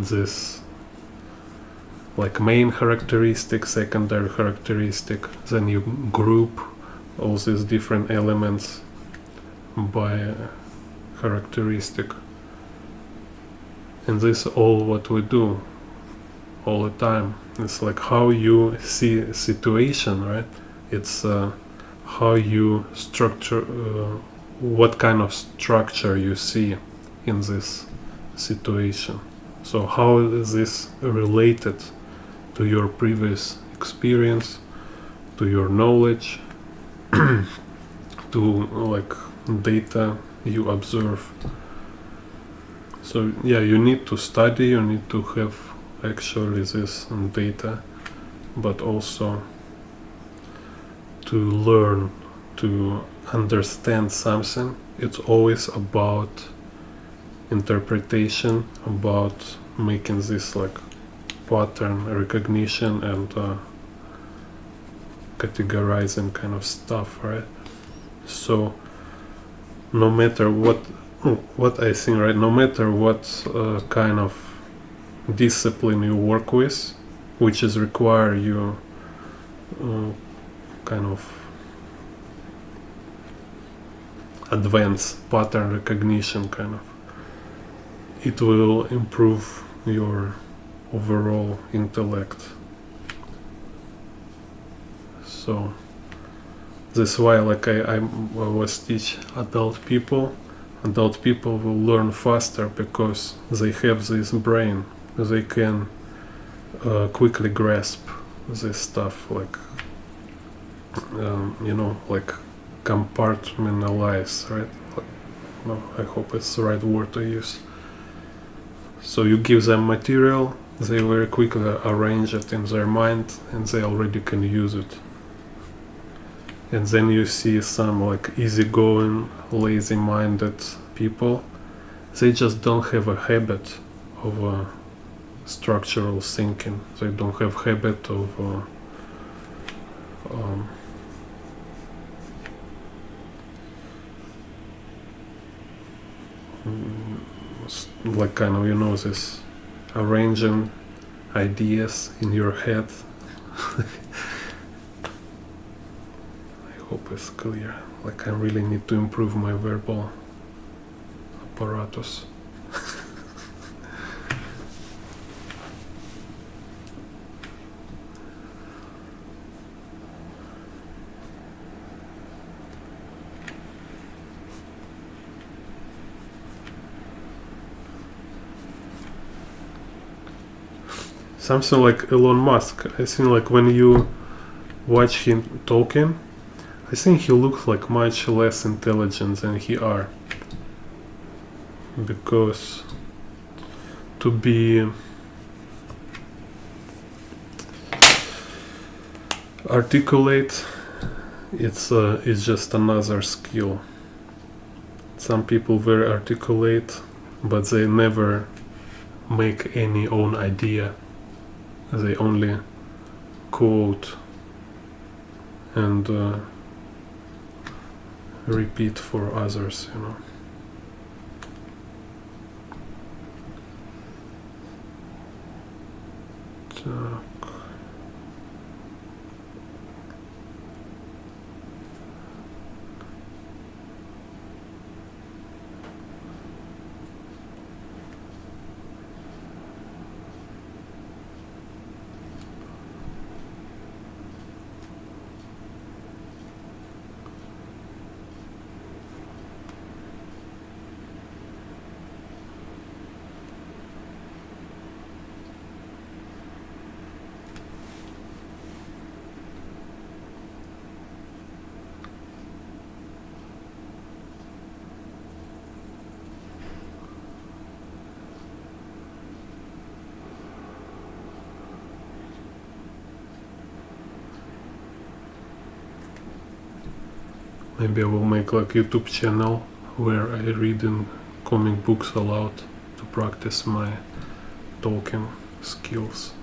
this like main characteristic, secondary characteristic, then you group all these different elements by characteristic, and this all what we do all the time. It's like how you see a situation, right? It's how you structure, what kind of structure you see in this situation. So how is this related to your previous experience, to your knowledge, to like data you observe. So yeah, you need to study, you need to have actually this data, but also to learn to understand something. It's always about interpretation, about making this like pattern recognition and categorizing kind of stuff, right? So no matter what I think, right, no matter what kind of discipline you work with, which is require you kind of advanced pattern recognition, kind of, it will improve your overall intellect. So that's why like I always teach adult people will learn faster because they have this brain, they can quickly grasp this stuff, like you know, like compartmentalize, right? No, I hope it's the right word to use. So you give them material, they very quickly arrange it in their mind and they already can use it. And then you see some like easygoing, lazy-minded people, they just don't have a habit of structural thinking. They don't have habit of like kind of, you know, this arranging ideas in your head. I hope it's clear. Like I really need to improve my verbal apparatus. Something like Elon Musk. I think like when you watch him talking, I think he looks like much less intelligent than he are. Because to be articulate, it's just another skill. Some people very articulate, but they never make any own idea. They only quote and repeat for others, you know. Так. Maybe I will make like YouTube channel where I read in comic books aloud to practice my talking skills.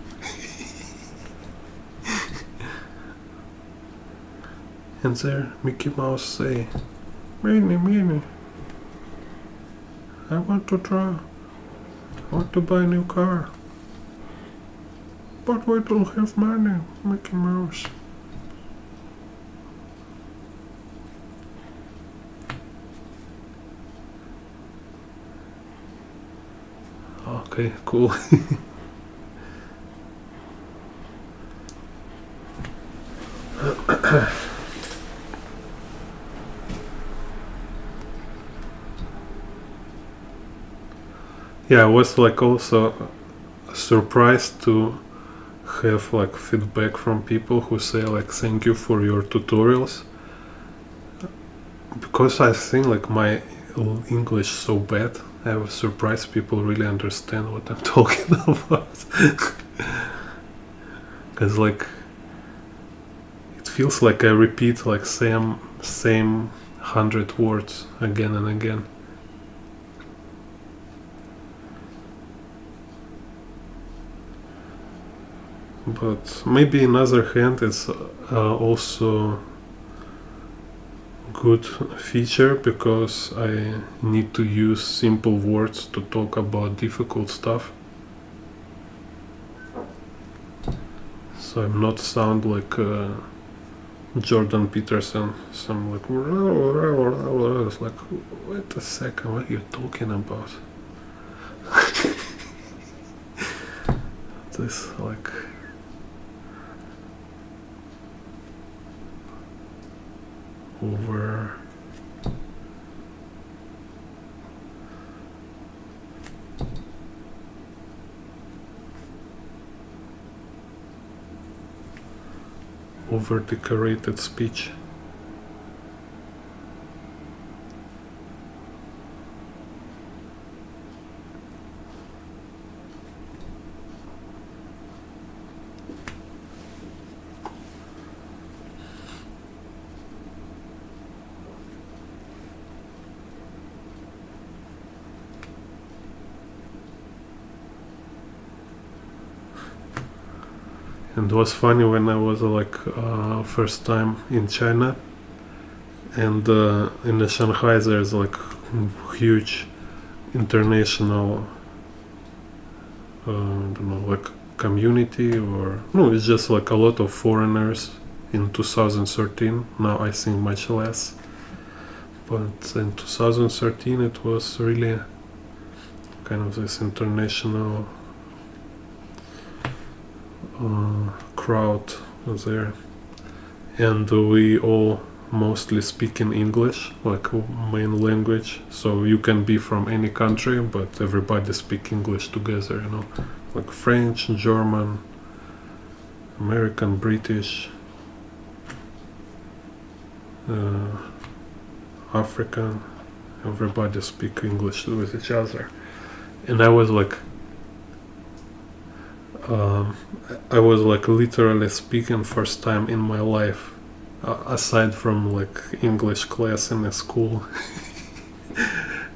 And there Mickey Mouse say, Minnie, I want to buy a new car. But we don't have money, Mickey Mouse. Okay, cool. Yeah, I was like also surprised to have like feedback from people who say like thank you for your tutorials, because I think like my English so bad. I was surprised people really understand what I'm talking about. Because like it feels like I repeat like same 100 words again and again. But maybe on the other hand, it's also good feature because I need to use simple words to talk about difficult stuff. So I'm not sound like Jordan Peterson. Some like it's like, wait a second, what are you talking about? This like over decorated speech. And it was funny when I was like first time in China, and in the Shanghai there's like huge international I don't know, like community, or no, it's just like a lot of foreigners in 2013. Now I think much less, but in 2013 it was really kind of this international crowd there, and we all mostly speak in English, like main language, so you can be from any country but everybody speak English together, you know, like French, German, American, British, African, everybody speak English with each other. And I was like literally speaking first time in my life, aside from like English class in a school.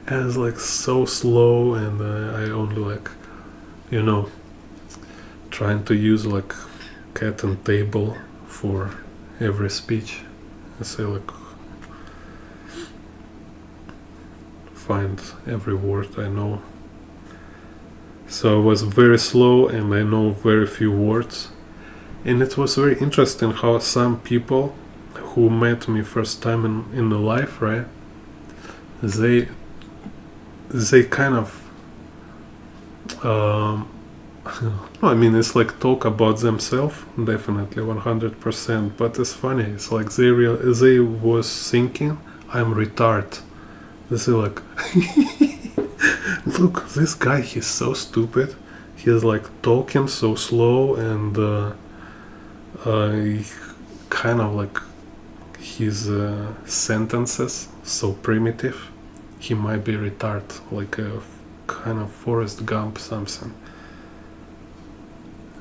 I was like so slow, and I only like, you know, trying to use like cat and table for every speech. I say like find every word I know. So I was very slow and I know very few words. And it was very interesting how some people who met me first time in the life, right, they kind of I mean, it's like talk about themselves, definitely 100%, but it's funny, it's like they was thinking I'm retard. They say like look, this guy, he's so stupid, he's like talking so slow, and he kind of like his sentences so primitive, he might be retard, like a kind of Forrest Gump something.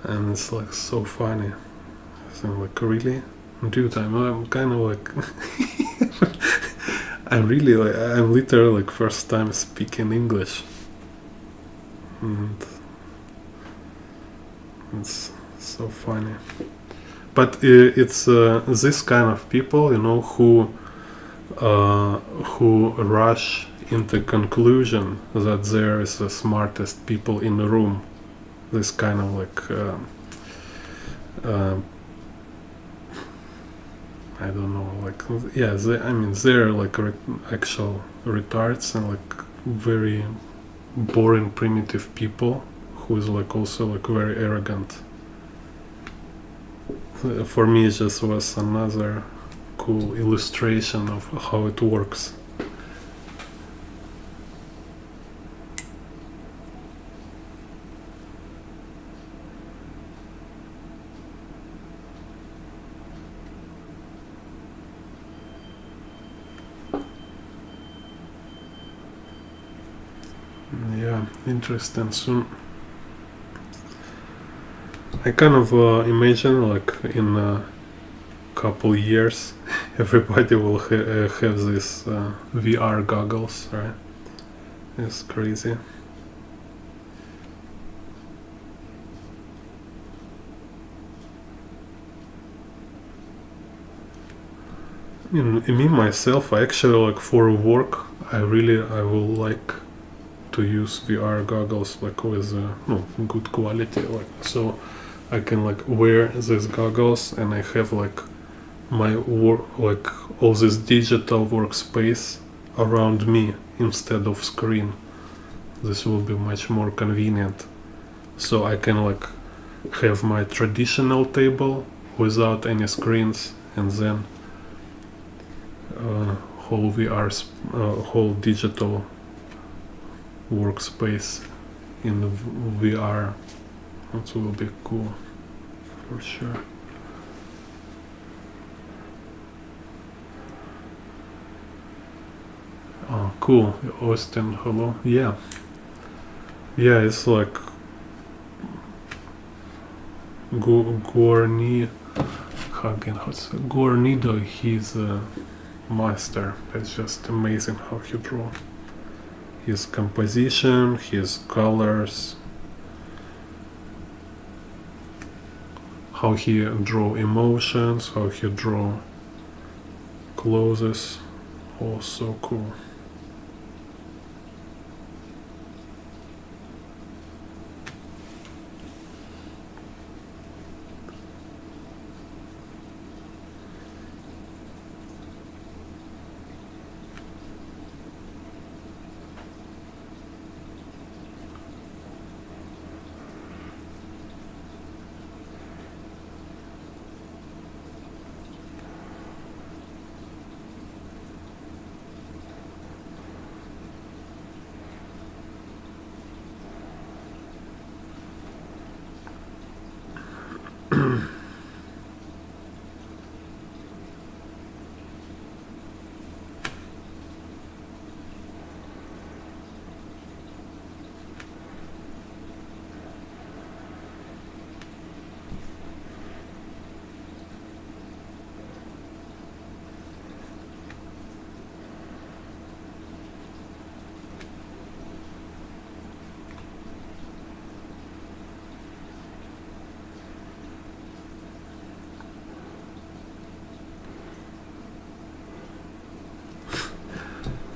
And it's like so funny. I think like, really? dude, I'm kind of like I'm literally like first time speaking English, and it's so funny. But it's this kind of people, who rush into conclusion that there is the smartest people in the room. This kind of like I don't know, like yeah, they're like actual retards and like very boring, primitive people who is like also like very arrogant. For me, it just was another cool illustration of how it works. Yeah, interesting. Soon I kind of imagine like in a couple years everybody will have these VR goggles, right? It's crazy. Me myself, I actually like for work, I will like to use VR goggles like with good quality, like so I can like wear these goggles and I have like my work, like all this digital workspace around me instead of screen. This will be much more convenient. So I can like have my traditional table without any screens, and then whole digital workspace in the VR. That will be cool for sure. Oh, cool. Austin, hello. Yeah. Yeah, it's like Guarnido, he's a master. It's just amazing how he draw. His composition, his colors, how he draw emotions, how he draw clothes. All so cool.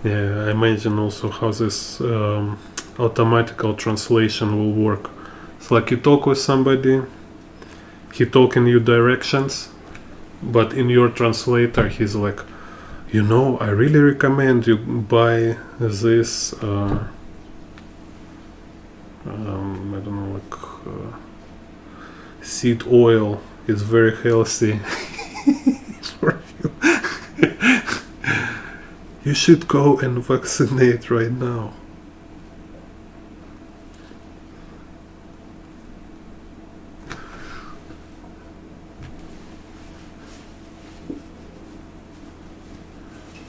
Yeah, I imagine also how this automatical translation will work. It's like you talk with somebody, he talk in your directions, but in your translator he's like, I really recommend you buy this I don't know, like seed oil. It's very healthy for you. You should go and vaccinate right now.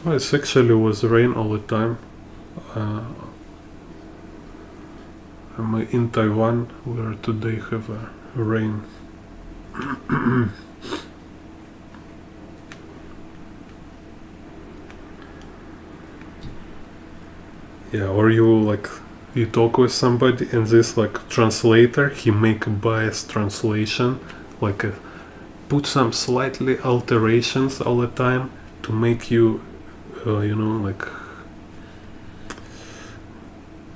Well, it actually was rain all the time. I'm in Taiwan, where today have a rain. Yeah, or you talk with somebody and this like translator, he make a biased translation, like put some slightly alterations all the time to make you, like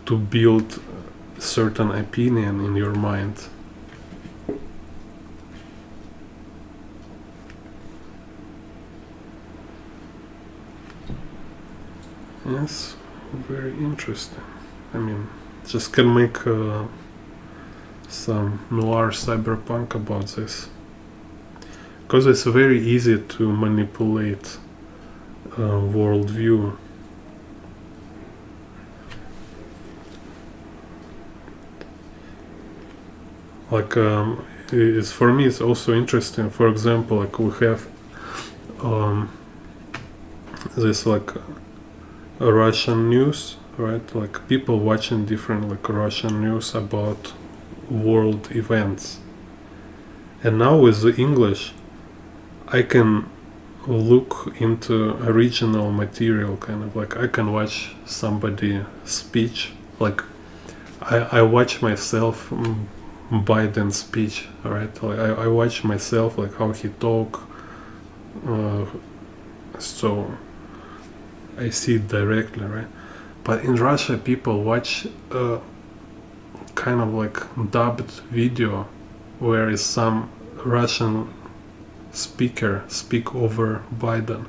to build certain opinion in your mind. Yes, very interesting. I mean, just can make some noir cyberpunk about this. Because it's very easy to manipulate worldview. Like, it's, for me, it's also interesting. For example, like we have this like Russian news, right? Like people watching different like Russian news about world events. And now with the English, I can look into original material, kind of like I can watch somebody speech, like I watch myself Biden's speech, right? Like I watch myself like how he talk, so I see it directly, right? But in Russia, people watch kind of like dubbed video, where is some Russian speaker speak over Biden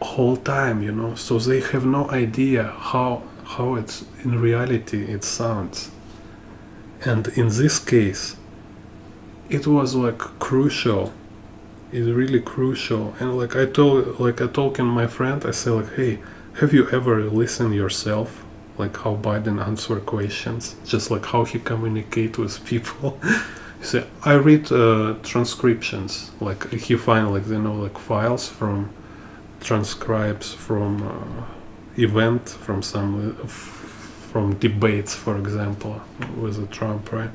whole time, so they have no idea how it's in reality it sounds. And in this case, it was like crucial. It's really crucial. And like I told my friend, I say like, hey, have you ever listened yourself, like how Biden answer questions, just like how he communicate with people? So I read transcriptions, like he find like like files from transcribes from event from some from debates, for example, with Trump, right?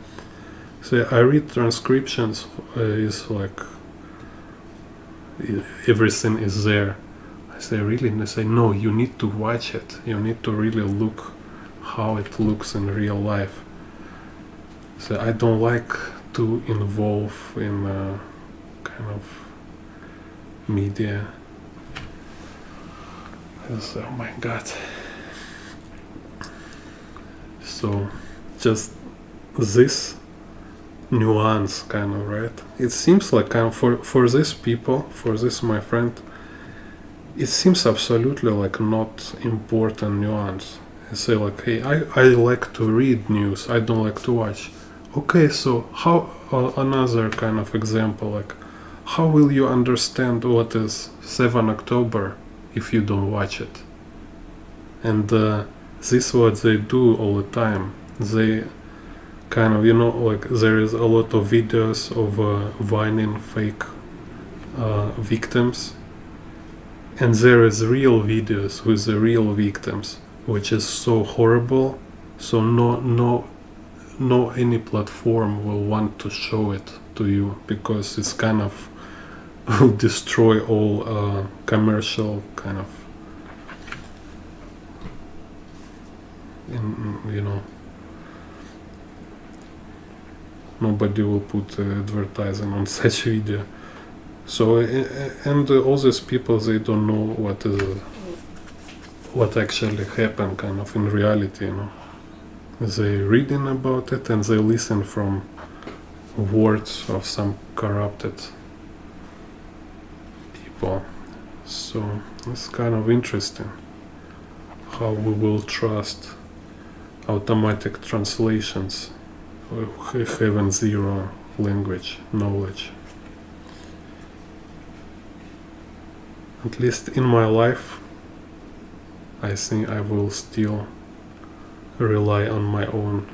So I read transcriptions, is like everything is there. I say really, and they say no, you need to watch it. You need to really look how it looks in real life. So I don't like to involve in kind of media. Oh my god. So just this nuance, kind of, right? It seems like kind of for these people, for this my friend, it seems absolutely like not important nuance. I say like, hey, I like to read news, I don't like to watch. Okay, so how another kind of example, like how will you understand what is 7 October if you don't watch it? And this is what they do all the time. They kind of, like there is a lot of videos of whining fake victims, and there is real videos with the real victims, which is so horrible. So no any platform will want to show it to you, because it's kind of will destroy all commercial kind of nobody will put advertising on such video. So and all these people, they don't know what actually happened kind of in reality, they reading about it and they listen from words of some corrupted people. So it's kind of interesting how we will trust automatic translations having zero language knowledge. At least in my life, I think I will still rely on my own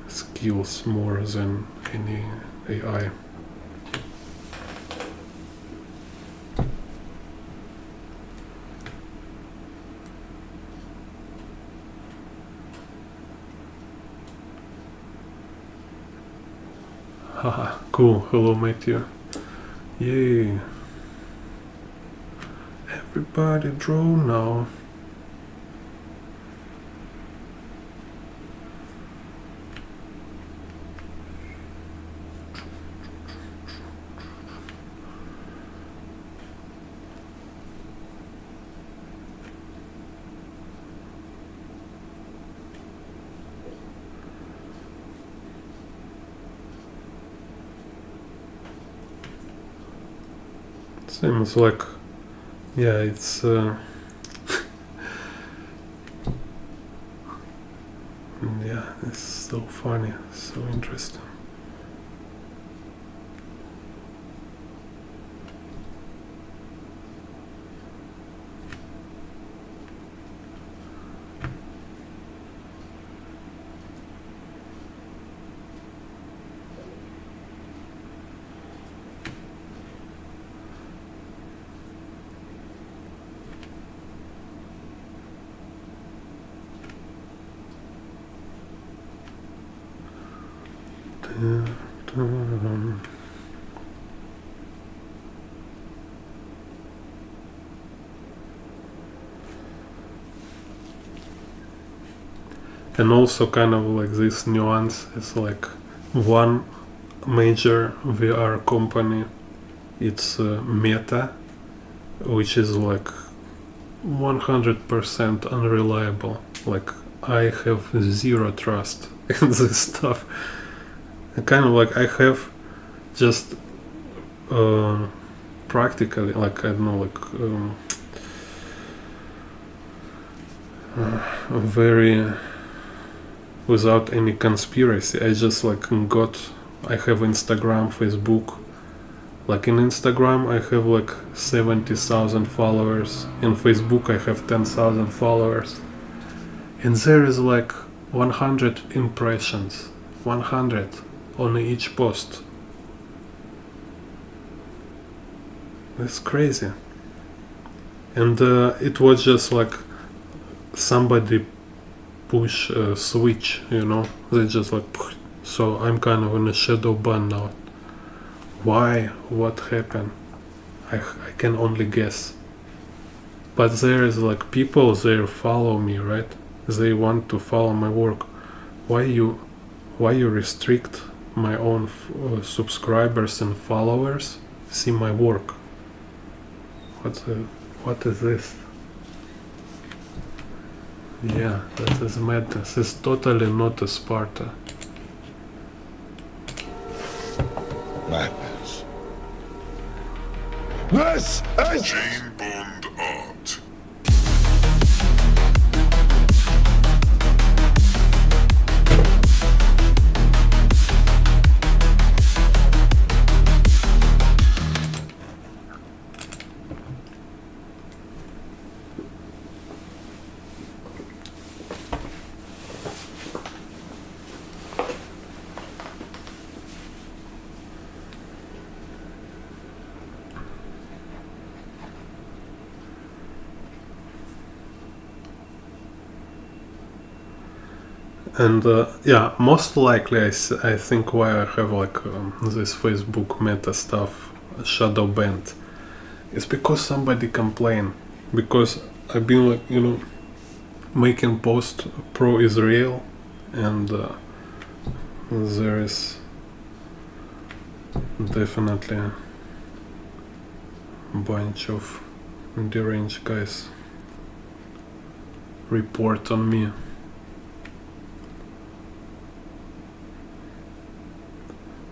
skills more than any AI. Haha, cool. Hello, Matthew. Yay. Everybody draw now. Seems like, yeah, it's yeah, it's so funny, so interesting. And also kind of like this nuance is like one major VR company, it's Meta, which is like 100% unreliable. Like I have zero trust in this stuff. Kind of like I have just practically, like I don't know, like very without any conspiracy. I just like I have Instagram, Facebook. Like in Instagram I have like 70,000 followers. In Facebook I have 10,000 followers. And there is like 100 impressions. 100 on each post. That's crazy. And it was just like somebody push a switch, you know. They just like, so I'm kind of in a shadow ban now. Why? What happened? I can only guess. But there is like people there follow me, right? They want to follow my work. Why you restrict my own subscribers and followers see my work? What is this? Yeah, that is madness. It's totally not a Sparta. Madness. This is Jane Bond art. And yeah, most likely I think why I have like this Facebook Meta stuff shadow banned is because somebody complained. Because I've been like, you know, making post pro-Israel, and there is definitely a bunch of deranged guys report on me.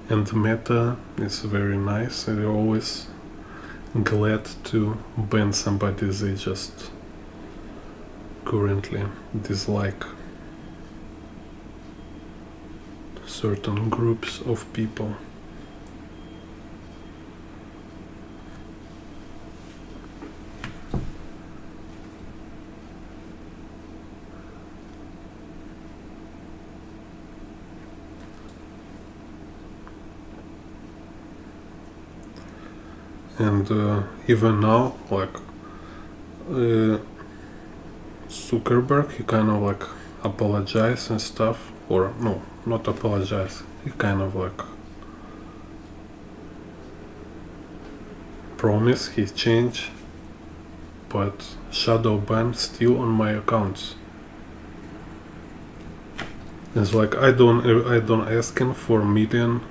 And Meta is very nice. They're always glad to ban somebody they just currently dislike. Certain groups of people. And even now, like Zuckerberg, he kind of like apologized and stuff, or no, not apologize. He kind of like promise he changed, but shadow ban still on my accounts. It's like I don't asking for million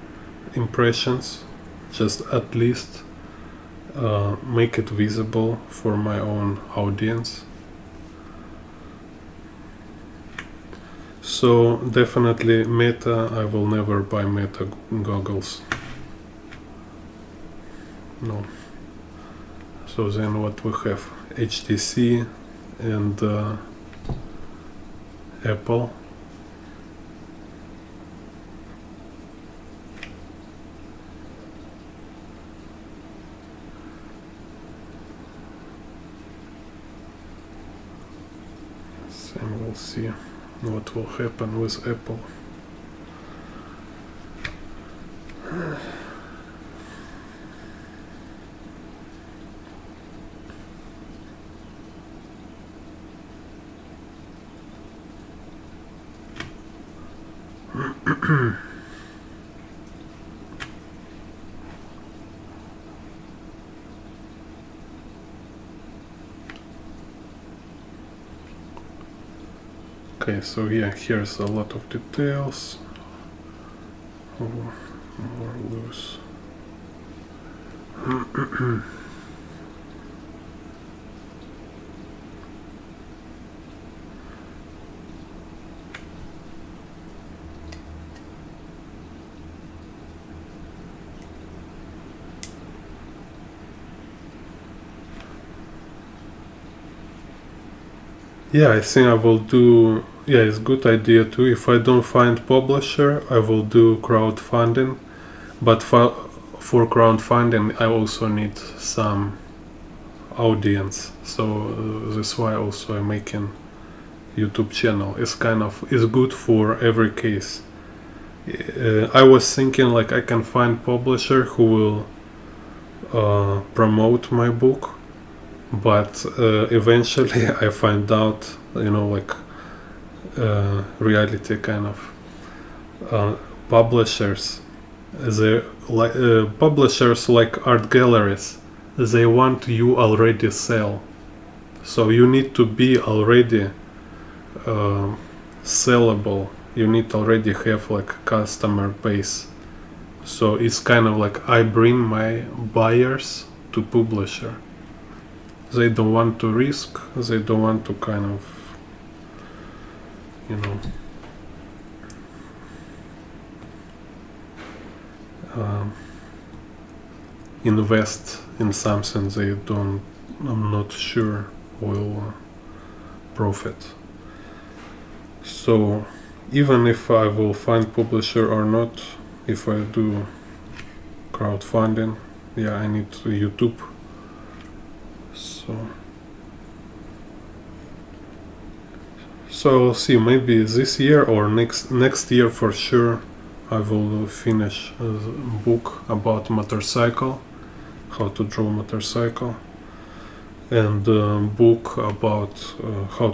impressions, just at least make it visible for my own audience. So definitely Meta, I will never buy Meta goggles. No. So then what we have? HTC and Apple. And we'll see what will happen with Apple. Okay, so yeah, here's a lot of details. More loose. Yeah, I think I will do. Yeah, it's a good idea too. If I don't find publisher, I will do crowdfunding. But for crowdfunding, I also need some audience. So that's why also I'm making YouTube channel. It's good for every case. I was thinking like I can find publisher who will promote my book, but eventually I find out, like reality kind of publishers. Publishers like art galleries, they want you already sell, so you need to be already sellable. You need already have like customer base. So it's kind of like I bring my buyers to publisher. They don't want to risk. They don't want to kind of, invest in something they don't. I'm not sure will profit. So even if I will find publisher or not, if I do crowdfunding, yeah, I need YouTube. So I'll see, maybe this year or next year for sure I will finish a book about motorcycle, how to draw motorcycle, and a book about how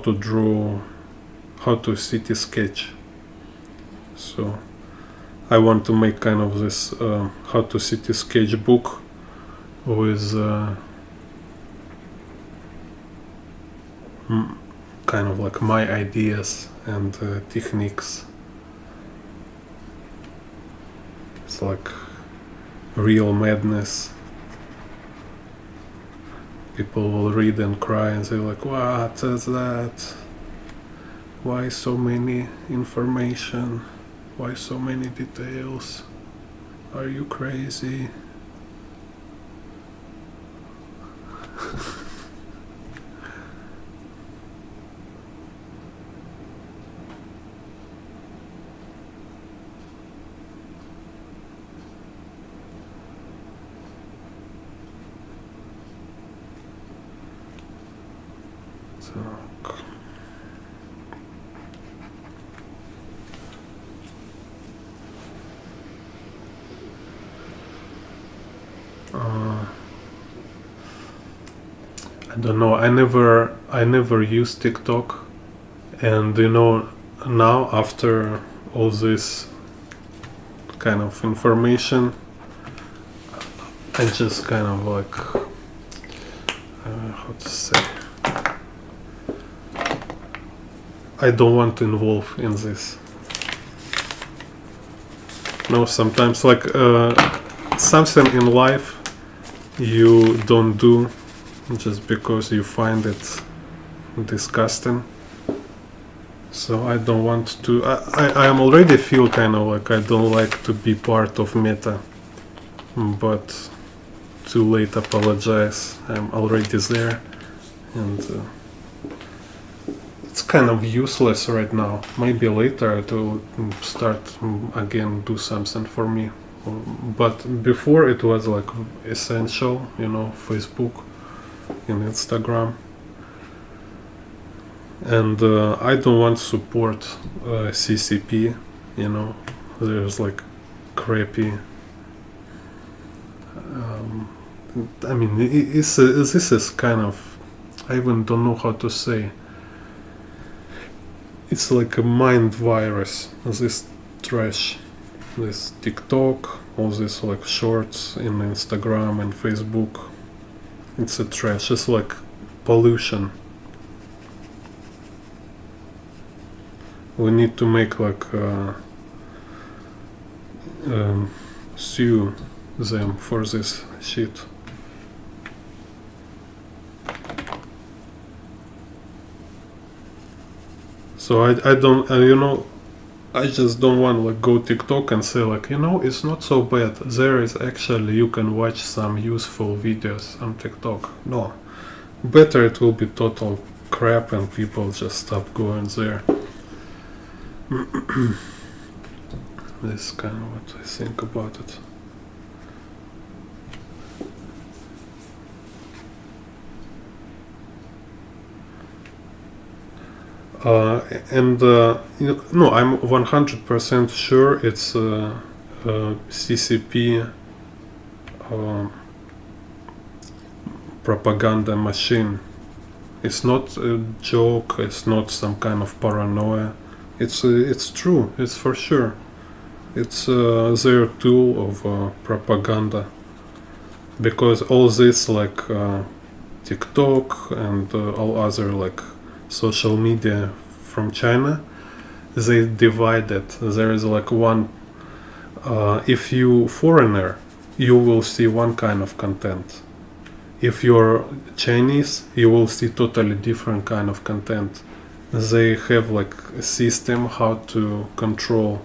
to city sketch. So I want to make kind of this how to city sketch book with kind of like my ideas and techniques. It's like real madness. People will read and cry and say like, what is that? Why so many information? Why so many details? Are you crazy? I don't know. I never used TikTok, and now after all this kind of information, I just kind of like how to say. I don't want to involve in this. No, sometimes like something in life you don't do just because you find it disgusting. So I don't want to. I am already feel kind of like I don't like to be part of meta, but too late apologize. I'm already there, and it's kind of useless right now. Maybe later it will start again, do something for me. But before it was like essential, Facebook and Instagram. And I don't want to support CCP, there's like crappy. I mean, this is kind of, I even don't know how to say. It's like a mind virus, this trash, this TikTok, all this like shorts in Instagram and Facebook. It's a trash, it's like pollution. We need to make like sue them for this shit. So I don't, I just don't want like go TikTok and say like, it's not so bad. There is actually, you can watch some useful videos on TikTok. No, better it will be total crap and people just stop going there. This is kind of what I think about it. No, I'm 100% sure it's CCP propaganda machine. It's not a joke, it's not some kind of paranoia. It's true, it's for sure. It's their tool of propaganda. Because all this like TikTok and all other like social media from China, they divided. There is like one, if you foreigner, you will see one kind of content. If you're Chinese, you will see totally different kind of content. They have like a system how to control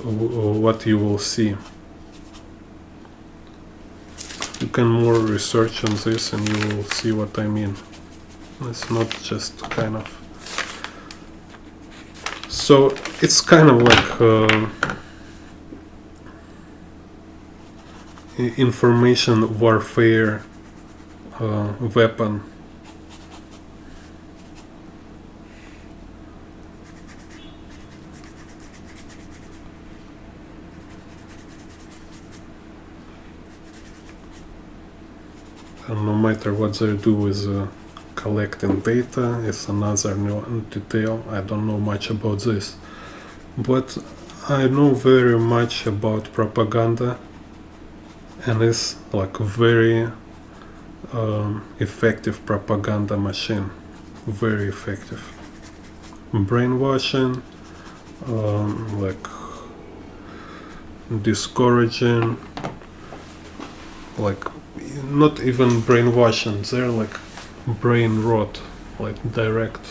what you will see. You can more research on this and you will see what I mean. It's not just kind of. So it's kind of like information warfare weapon. And no matter what they do with collecting data is another new detail. I don't know much about this, but I know very much about propaganda, and it's like a very effective propaganda machine. Very effective. Brainwashing, like discouraging, like not even brainwashing, they're like brain rot, like direct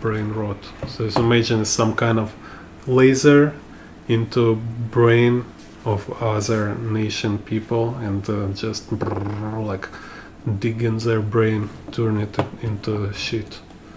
brain rot. So imagine some kind of laser into brain of other nation people and just like dig in their brain, turn it into shit.